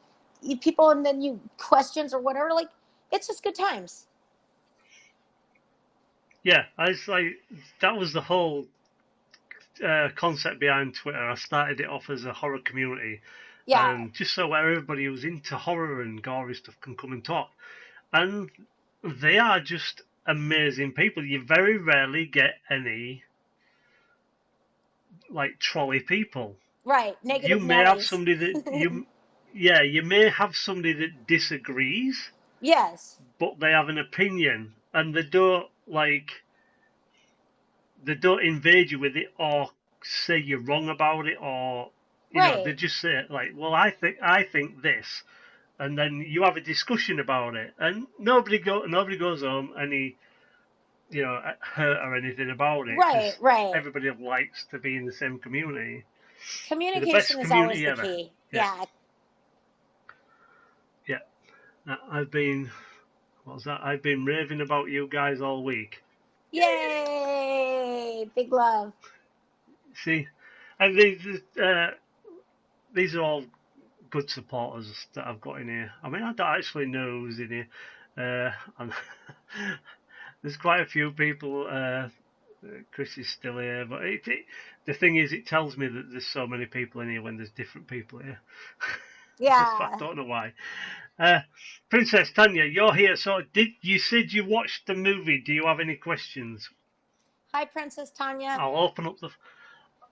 people and then you questions or whatever. Like, it's just good times. yeah. I was like, that was the whole concept behind Twitter. I started it off as a horror community, Yeah. and just so where everybody who's into horror and gory stuff can come and talk. And they are just amazing people. You very rarely get any like trolley people. Right. You Negative may have Nellies. somebody that yeah, you may have somebody that disagrees, Yes. but they have an opinion, and they don't invade you with it or say you're wrong about it, or they Right. just say like, well, I think this, and then you have a discussion about it, and nobody goes home any hurt or anything about it Right. because Right. everybody likes to be in the same community. You're the Communication best is always community the ever. key. Yeah, Yeah. yeah. I've been what was that? I've been raving about you guys all week. Yay. Big love. See, and these are all good supporters that I've got in here. I mean, I don't actually know who's in here, and there's quite a few people. Chris is still here, but the thing is, it tells me that there's so many people in here when there's different people here. I Yeah. don't know why. Uh, Princess Tanya, you're here. So, did you said you watched the movie? Do you have any questions? Hi, Princess Tanya. I'll open up the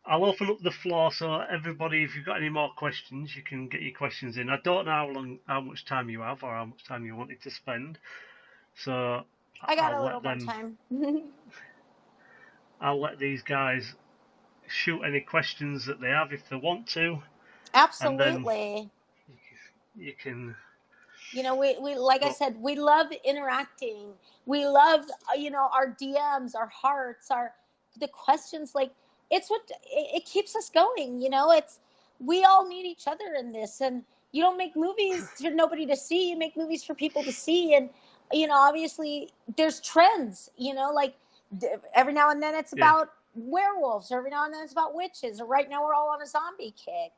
I'll open up the floor so everybody, if you've got any more questions, you can get your questions in. I don't know how much time you have or how much time you wanted to spend, so I got I'll a little let more them. time. I'll let these guys shoot any questions that they have if they want to, and then Absolutely. you can. We like I But said, we love interacting. We love, our DMs, our hearts, the questions. Like, it's what it keeps us going. It's we all need each other in this, and you don't make movies for nobody to see. You make movies for people to see, and obviously there's trends. Like every now and then it's yeah, about werewolves, or every now and then it's about witches, or right now we're all on a zombie kick.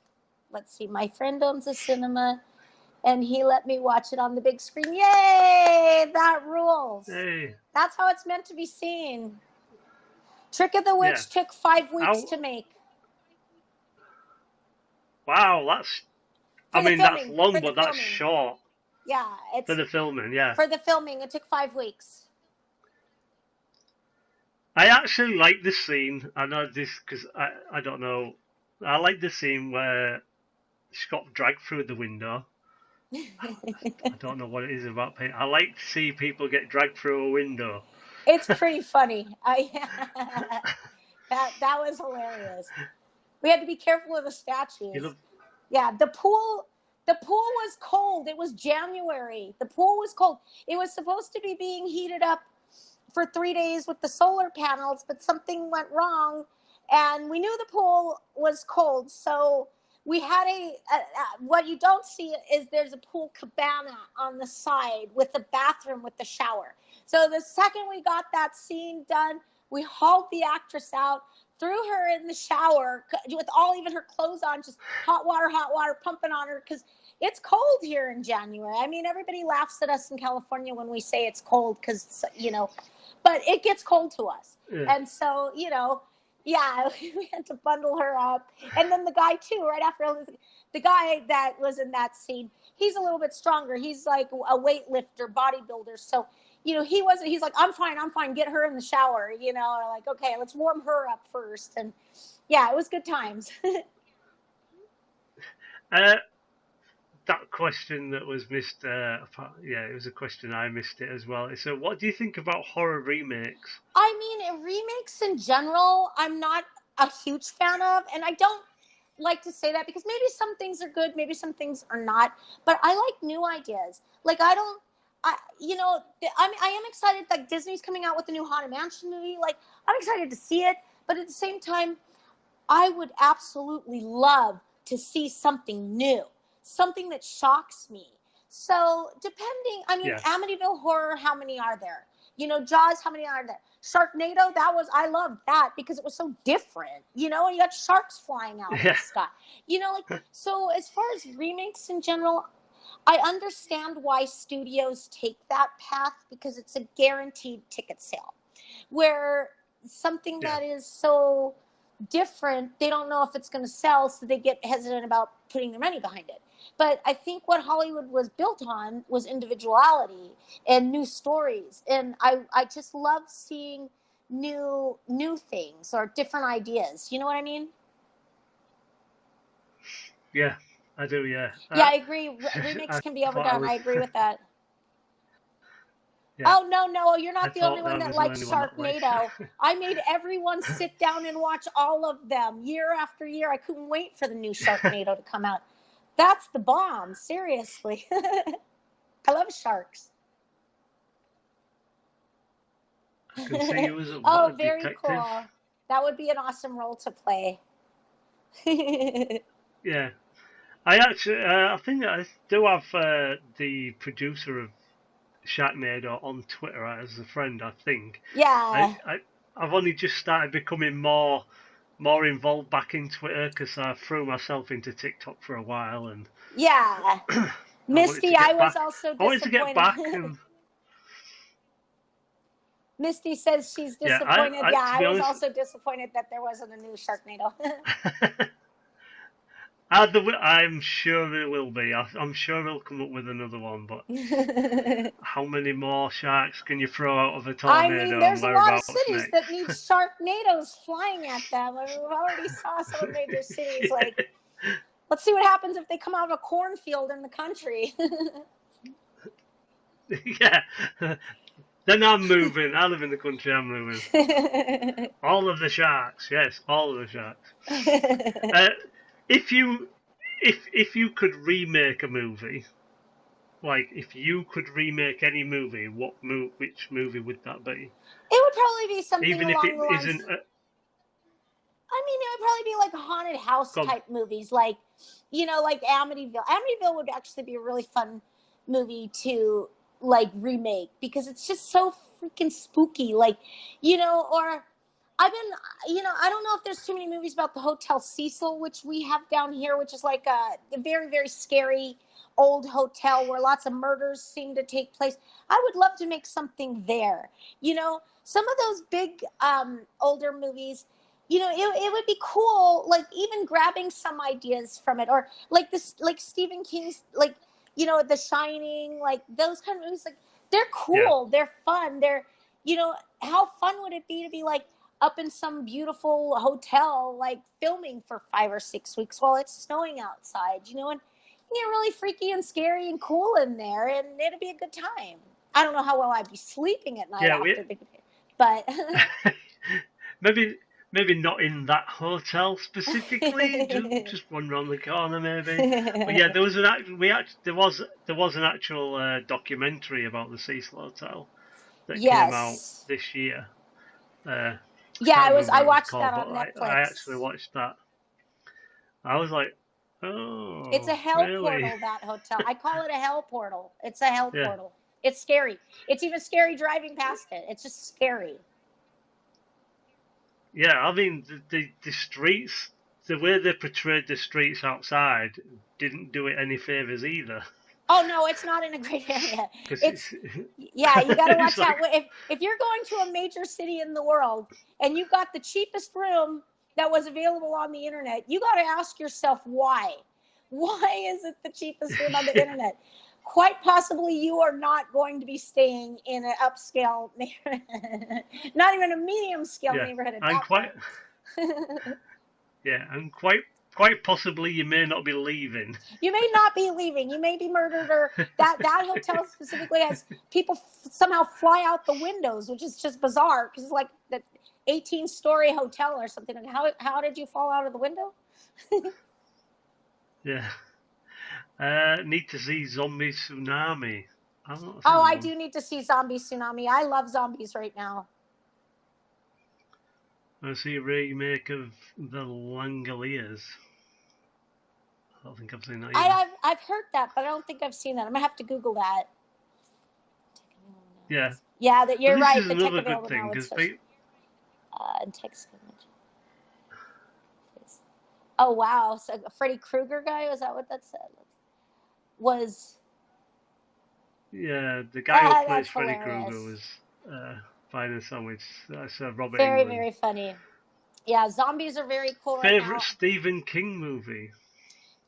Let's see. My friend owns a cinema and he let me watch it on the big screen. Yay! That rules. hey, That's how it's meant to be seen. Trick of the yeah. Witch took 5 weeks How? to make Wow, that's. I for the mean, that's filming. For long, the but that's filming, short yeah, for it's the filming. Yeah, for the filming. It took 5 weeks. I actually like this scene. I know this because I don't know. I like the scene where she got dragged through the window. I don't know what it is about paint. I like to see people get dragged through a window. It's pretty funny. That was hilarious. We had to be careful of the You statues. love, Yeah, the pool was cold. It was January. The pool was cold. It was supposed to be being heated up for 3 days with the solar panels, but something went wrong, and we knew the pool was cold. So we had what you don't see is there's a pool cabana on the side with the bathroom with the shower. So the second we got that scene done, we hauled the actress out, threw her in the shower with all even her clothes on, just hot water pumping on her because it's cold here in January. I mean, everybody laughs at us in California when we say it's cold because, but it gets cold to us. yeah, And so, Yeah, we had to bundle her up. And then the guy too, right after the guy that was in that scene, he's a little bit stronger. He's like a weightlifter, bodybuilder. So, he wasn't, he's like, I'm fine, get her in the shower, like, okay, let's warm her up first. And yeah, it was good times. Uh, that question that was missed, yeah, it was a question I missed it as well. So, what do you think about horror remakes? I mean, remakes in general, I'm not a huge fan of, and I don't like to say that because maybe some things are good, maybe some things are not. But I like new ideas. Like I don't, I am excited that Disney's coming out with the new Haunted Mansion movie. Like I'm excited to see it, but at the same time, I would absolutely love to see something new, something that shocks me. So, depending, I mean, Yeah, Amityville Horror, how many are there? Jaws, how many are there? Sharknado, I loved that because it was so different, and you got sharks flying out of the yeah, sky. So as far as remakes in general, I understand why studios take that path because it's a guaranteed ticket sale. Where something yeah, that is so different, they don't know if it's going to sell, so they get hesitant about putting their money behind it. But I think what Hollywood was built on was individuality and new stories, and I just love seeing new things or different ideas. You know what I mean? yeah. I do. Yeah, Yeah, I agree. Remakes I can be thought I overdone. was. I agree with that. Yeah, Oh no, you're I not the only thought one I that was the likes only one that liked Sharknado. it. I made everyone sit down and watch all of them year after year. I couldn't wait for the new Sharknado to come out. That's the bomb, seriously. I love sharks. I can see you as what, Oh, a very detective. cool. That would be an awesome role to play. Yeah, I actually, I think I do have the producer of Sharknado on Twitter as a friend. I think I, Yeah, I I've only just started becoming more involved back in Twitter because I threw myself into TikTok for a while and yeah. I wanted to Misty, I get was back. also I wanted to get disappointed. back and Misty says she's yeah, disappointed. Yeah, to I be was honest, also disappointed that there wasn't a new Sharknado. I'm sure there will be. I'm sure they'll come up with another one, but how many more sharks can you throw out of a I mean, tornado and there's a lot of whereabouts cities that next? need Sharknadoes flying at them. I mean, we've already saw some of the major cities. Yeah. Like, let's see what happens if they come out of a cornfield in the country. Yeah. Then I'm moving. I live in the country. I'm moving. All of the sharks. Yes, all of the sharks. Uh, if you if you could remake a movie, like if you could remake any movie, which movie would that be? It would probably be something Even if along it the lines. isn't. I mean, it would probably be like haunted house Come. type movies, like like Amityville. Amityville would actually be a really fun movie to like remake because it's just so freaking spooky. Like, or I've been, I don't know if there's too many movies about the Hotel Cecil, which we have down here, which is like a very, very scary old hotel where lots of murders seem to take place. I would love to make something there. Some of those big older movies, it would be cool, like even grabbing some ideas from it, or like like Stephen King's, like, The Shining, like those kind of movies, like they're Yeah. cool, they're fun, how fun would it be to be like up in some beautiful hotel, like filming for 5 or 6 weeks while it's snowing outside, and you get really freaky and scary and cool in there, and it'd be a good time. I don't know how well I'd be sleeping at night Yeah. after but maybe maybe not in that hotel specifically. Just one round the corner, maybe. But yeah, there was an act. There was an actual documentary about the Cecil Hotel that came out yes. this year. I Yeah, can't remember I what it was watched called, that but on I actually Netflix. watched that. I was like, It's oh, a hell really? portal, that hotel. I call it a hell portal. It's a hell Yeah, portal. It's scary. It's even scary driving past it. It's just scary. yeah. I mean, the streets, the way they portrayed the streets outside, didn't do it any favors either. Oh no, it's not in a great area. Because It's yeah, you got to it's watch out. like, If you're going to a major city in the world and you've got the cheapest room that was available on the internet, you got to ask yourself why. Why is it the cheapest room on the yeah, internet? Quite possibly you are not going to be staying in an upscale neighborhood, not even a medium scale yeah, neighborhood at and that quite, point. yeah, and quite possibly you may not be leaving. You may not be leaving. You may be murdered, or that hotel specifically has people somehow fly out the windows, which is just bizarre because it's like the 18-story hotel or something. And how did you fall out of the window? Yeah. Need to see Zombie Tsunami. I've not Oh, seen that I one. do need to see Zombie Tsunami. I love zombies right now. I see a remake of The Langoliers. I don't think I've seen that I, either. I've heard that, but I don't think I've seen that. I'm gonna have to Google that. Yeah, Yeah, that but you're this right. is The tech another good available thing now, because especially text image. Oh wow, so a Freddy Krueger guy, was that what that said? Was yeah, the guy who plays that's Freddy Krueger hilarious. was buying a sandwich. That's Robert Very, England. very funny. Yeah, zombies are very cool right Favorite now. Stephen King movie?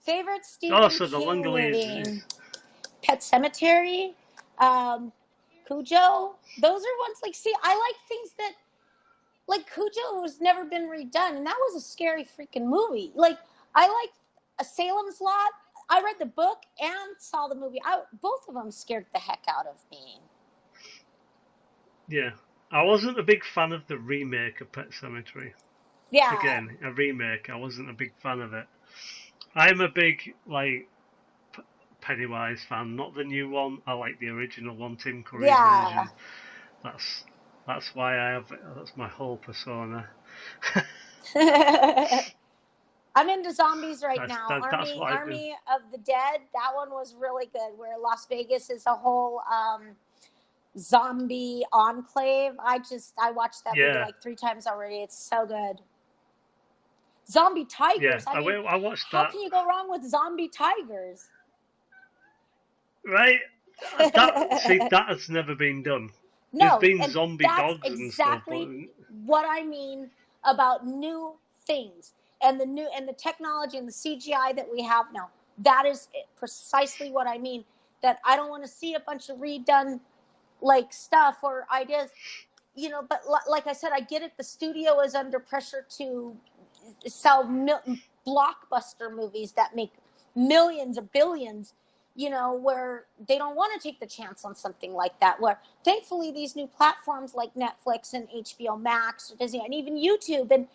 Favorite Oh, Stephen so The King Langoliers. movie? Pet Cemetery, Cujo. Those are ones like, see, I like things that, like Cujo has never been redone, and that was a scary freaking movie. Like, I like a Salem's Lot. I read the book and saw the movie. Both of them scared the heck out of me. Yeah, I wasn't a big fan of the remake of Pet Cemetery. Yeah, Again, a remake. I wasn't a big fan of it. I'm a big like Pennywise fan, not the new one. I like the original one, Tim Curry's yeah. version. That's that's why I have. That's my whole persona. I'm into zombies right now. That's Army what I do. Army of the Dead. That one was really good. Where Las Vegas is a whole zombie enclave. I watched that movie Yeah, like 3 times already. It's so good. Zombie yeah. tigers. I mean, I watched how that. can you go wrong with zombie tigers? Right. That has never been done. There's No, been and zombie that's dogs and stuff, but exactly what I mean about new things and the technology and the CGI that we have now. That is precisely what I mean. That I don't want to see a bunch of redone like stuff or ideas, But like I said, I get it. The studio is under pressure to sell blockbuster movies that make millions or billions, where they don't want to take the chance on something like that. Where thankfully these new platforms like Netflix and HBO Max or Disney and even YouTube and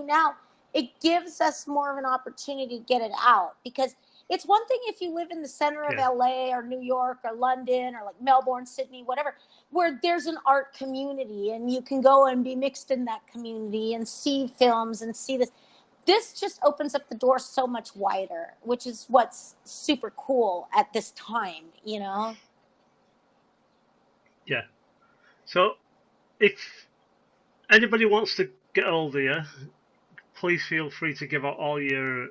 now, it gives us more of an opportunity to get it out because it's one thing if you live in the center of yeah, LA or New York or London or like Melbourne, Sydney, whatever, where there's an art community and you can go and be mixed in that community and see films and see this. This just opens up the door so much wider, which is what's super cool at this time. yeah. So if anybody wants to get hold of you, please feel free to give out all your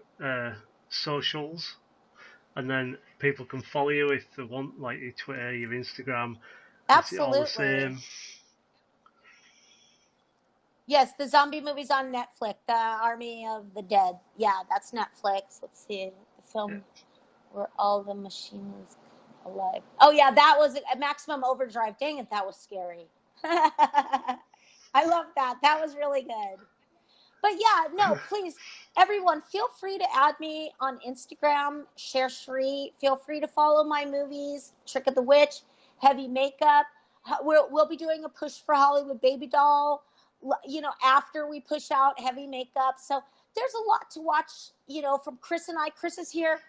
socials, and then people can follow you if they want, like your Twitter, your Instagram. Is it all the Absolutely. same? Yes, the zombie movie's on Netflix, The Army of the Dead. Yeah, that's Netflix. Let's see. The Yeah, film where all the machines alive. Oh, yeah, that was a Maximum Overdrive. Dang it, that was scary. I love that. That was really good. But yeah, no, please, everyone, feel free to add me on Instagram, share Cherrie. Feel free to follow my movies, Trick of the Witch, Heavy Makeup. We'll be doing a push for Hollywood Baby Doll, after we push out Heavy Makeup. So there's a lot to watch, from Chris and I. Chris is here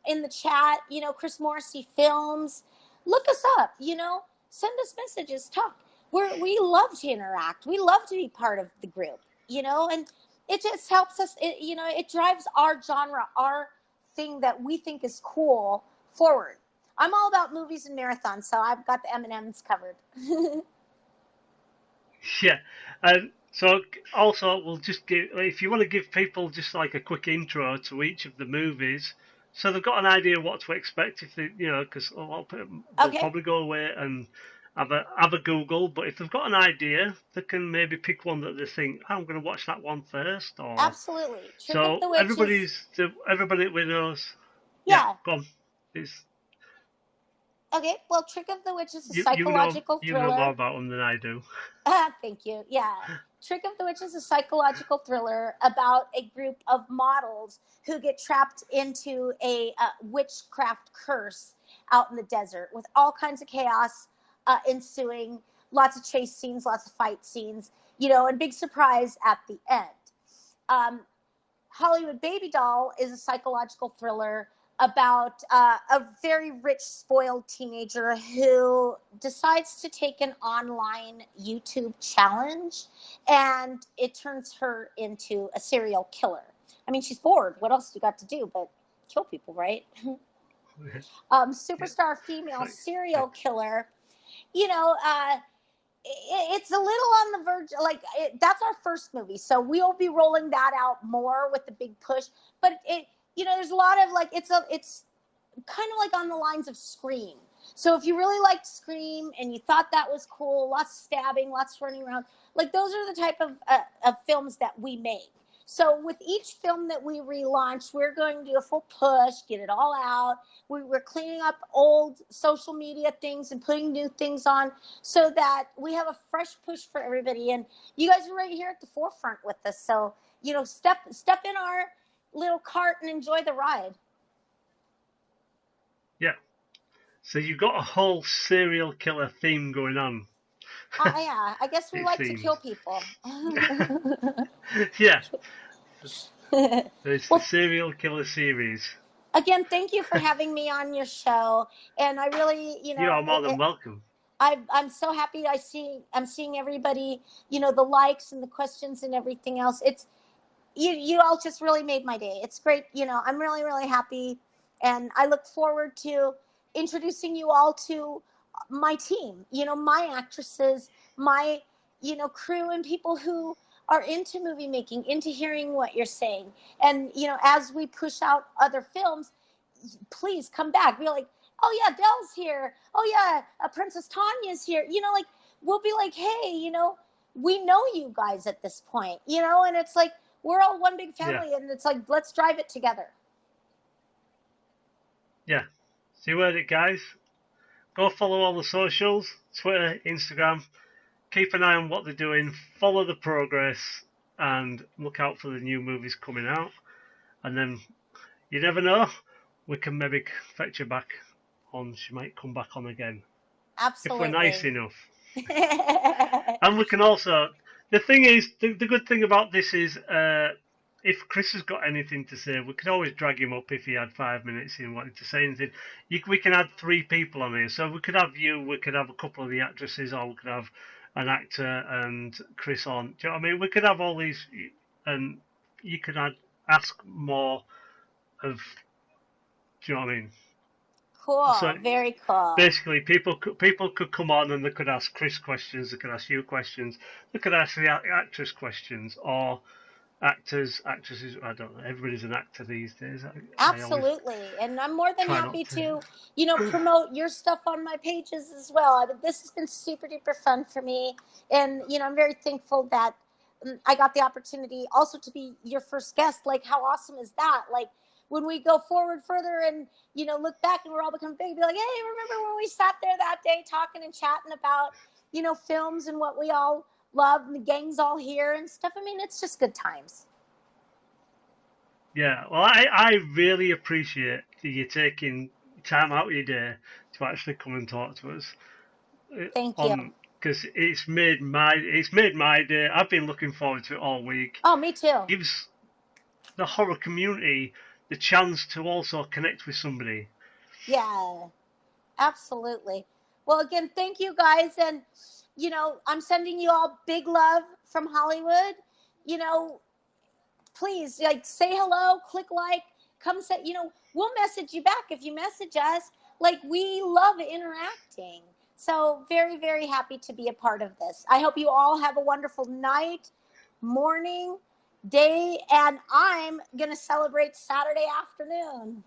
in the chat, Chris Morrissey Films. Look us up, send us messages, talk. We love to interact. We love to be part of the group, and it just helps us. It drives our genre, our thing that we think is cool forward. I'm all about movies and marathons, so I've got the M&Ms covered. yeah. And so also we'll just give, if you want to give people just like a quick intro to each of the movies, So they've got an idea what to expect if they, because a lot of people, they'll Okay. probably go away and have a Google. But if they've got an idea, they can maybe pick one that they think, I'm going to watch that one first. Or Absolutely. Trick of so the Witch is, everybody we knows. Yeah, yeah. go on. It's Okay. Well, Trick of the Witch is a you know psychological more thriller. about them than I do. Thank you. Yeah. Trick of the Witch is a psychological thriller about a group of models who get trapped into a witchcraft curse out in the desert with all kinds of chaos ensuing, lots of chase scenes, lots of fight scenes, and big surprise at the end. Um, Hollywood Baby Doll is a psychological thriller about a very rich, spoiled teenager who decides to take an online YouTube challenge, and it turns her into a serial killer. I mean, she's bored. What else you got to do but kill people, right? Yeah, Superstar it's female like yeah, serial killer. You know, it's a little on the verge. Like that's our first movie, so we'll be rolling that out more with the big push. But there's a lot of like it's kind of like on the lines of Scream. So if you really liked Scream and you thought that was cool, lots of stabbing, lots of running around, like those are the type of films that we make. So with each film that we relaunch, we're going to do a full push, get it all out. We're cleaning up old social media things and putting new things on so that we have a fresh push for everybody. And you guys are right here at the forefront with us. So, step in our little cart and enjoy the ride. yeah. So you've got a whole serial killer theme going on. Yeah, I guess we It like to seems. kill people. Yeah, it's the Well, serial killer series. again, thank you for having me on your show, and I really, You are more than welcome. I'm so happy. I'm seeing everybody, the likes and the questions and everything else. It's you all just really made my day. It's great. I'm really really happy, and I look forward to introducing you all to my team. My actresses, my crew, and people who are into movie making, into hearing what you're saying, and as we push out other films, please come back. Be like, oh yeah, Dell's here. Oh yeah, Princess Tanya's here. Like we'll be like, hey, we know you guys at this point. And it's like we're all one big Yeah, family, and it's like let's drive it together. yeah. So you heard it, guys. Go follow all the socials, Twitter, Instagram. Keep an eye on what they're doing. Follow the progress, and look out for the new movies coming out. And then you never know, we can maybe fetch her back on. She might come back on again if we're nice Absolutely. enough. And we can also. The thing is, the good thing about this is, if Chris has got anything to say, we can always drag him up if he had 5 minutes and wanted to say anything. We can add three people on here, so we could have you, we could have a couple of the actresses, or we could have an actor and Chris on. Do you know what I mean? We could have all these, and you could ask more of. Do you know what I mean? So Cool. Very cool. basically, people could come on and they could ask Chris questions, they could ask you questions, they could ask the actress questions, or actresses. I don't know. Everybody's an actor these days. I always Absolutely. And I'm more than try not happy to, to. promote your stuff on my pages as well. This has been super duper fun for me. And, I'm very thankful that I got the opportunity also to be your first guest. Like, how awesome is that? Like, when we go forward further and, look back and we're all become big, be like, hey, remember when we sat there that day talking and chatting about, films and what we all love and the gang's all here and stuff. I mean, it's just good times. Yeah, well, I really appreciate you taking time out of your day to actually come and talk to us Thank you. on because it's made my day. I've been looking forward to it all week. Oh, me too. Gives the horror community the chance to also connect with somebody. Yeah, absolutely. Well, again, thank you guys. And, I'm sending you all big love from Hollywood. You know, please, like, say hello, click like, come say, we'll message you back if you message us. Like, we love interacting. So, very, very happy to be a part of this. I hope you all have a wonderful night, morning, day, and I'm going to celebrate Saturday afternoon.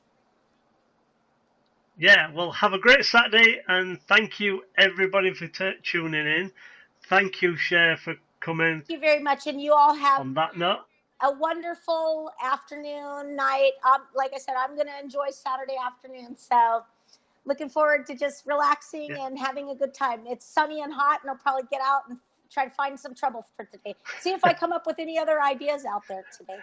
yeah, well, have a great Saturday, and thank you everybody for tuning in. Thank you, Cher, for coming. Thank you very much, and you all have On that note, a wonderful afternoon, night. Like I said, I'm going to enjoy Saturday afternoon. So looking forward to just relaxing yeah, and having a good time. It's sunny and hot, and I'll probably get out and try to find some trouble for today. See if I come up with any other ideas out there today.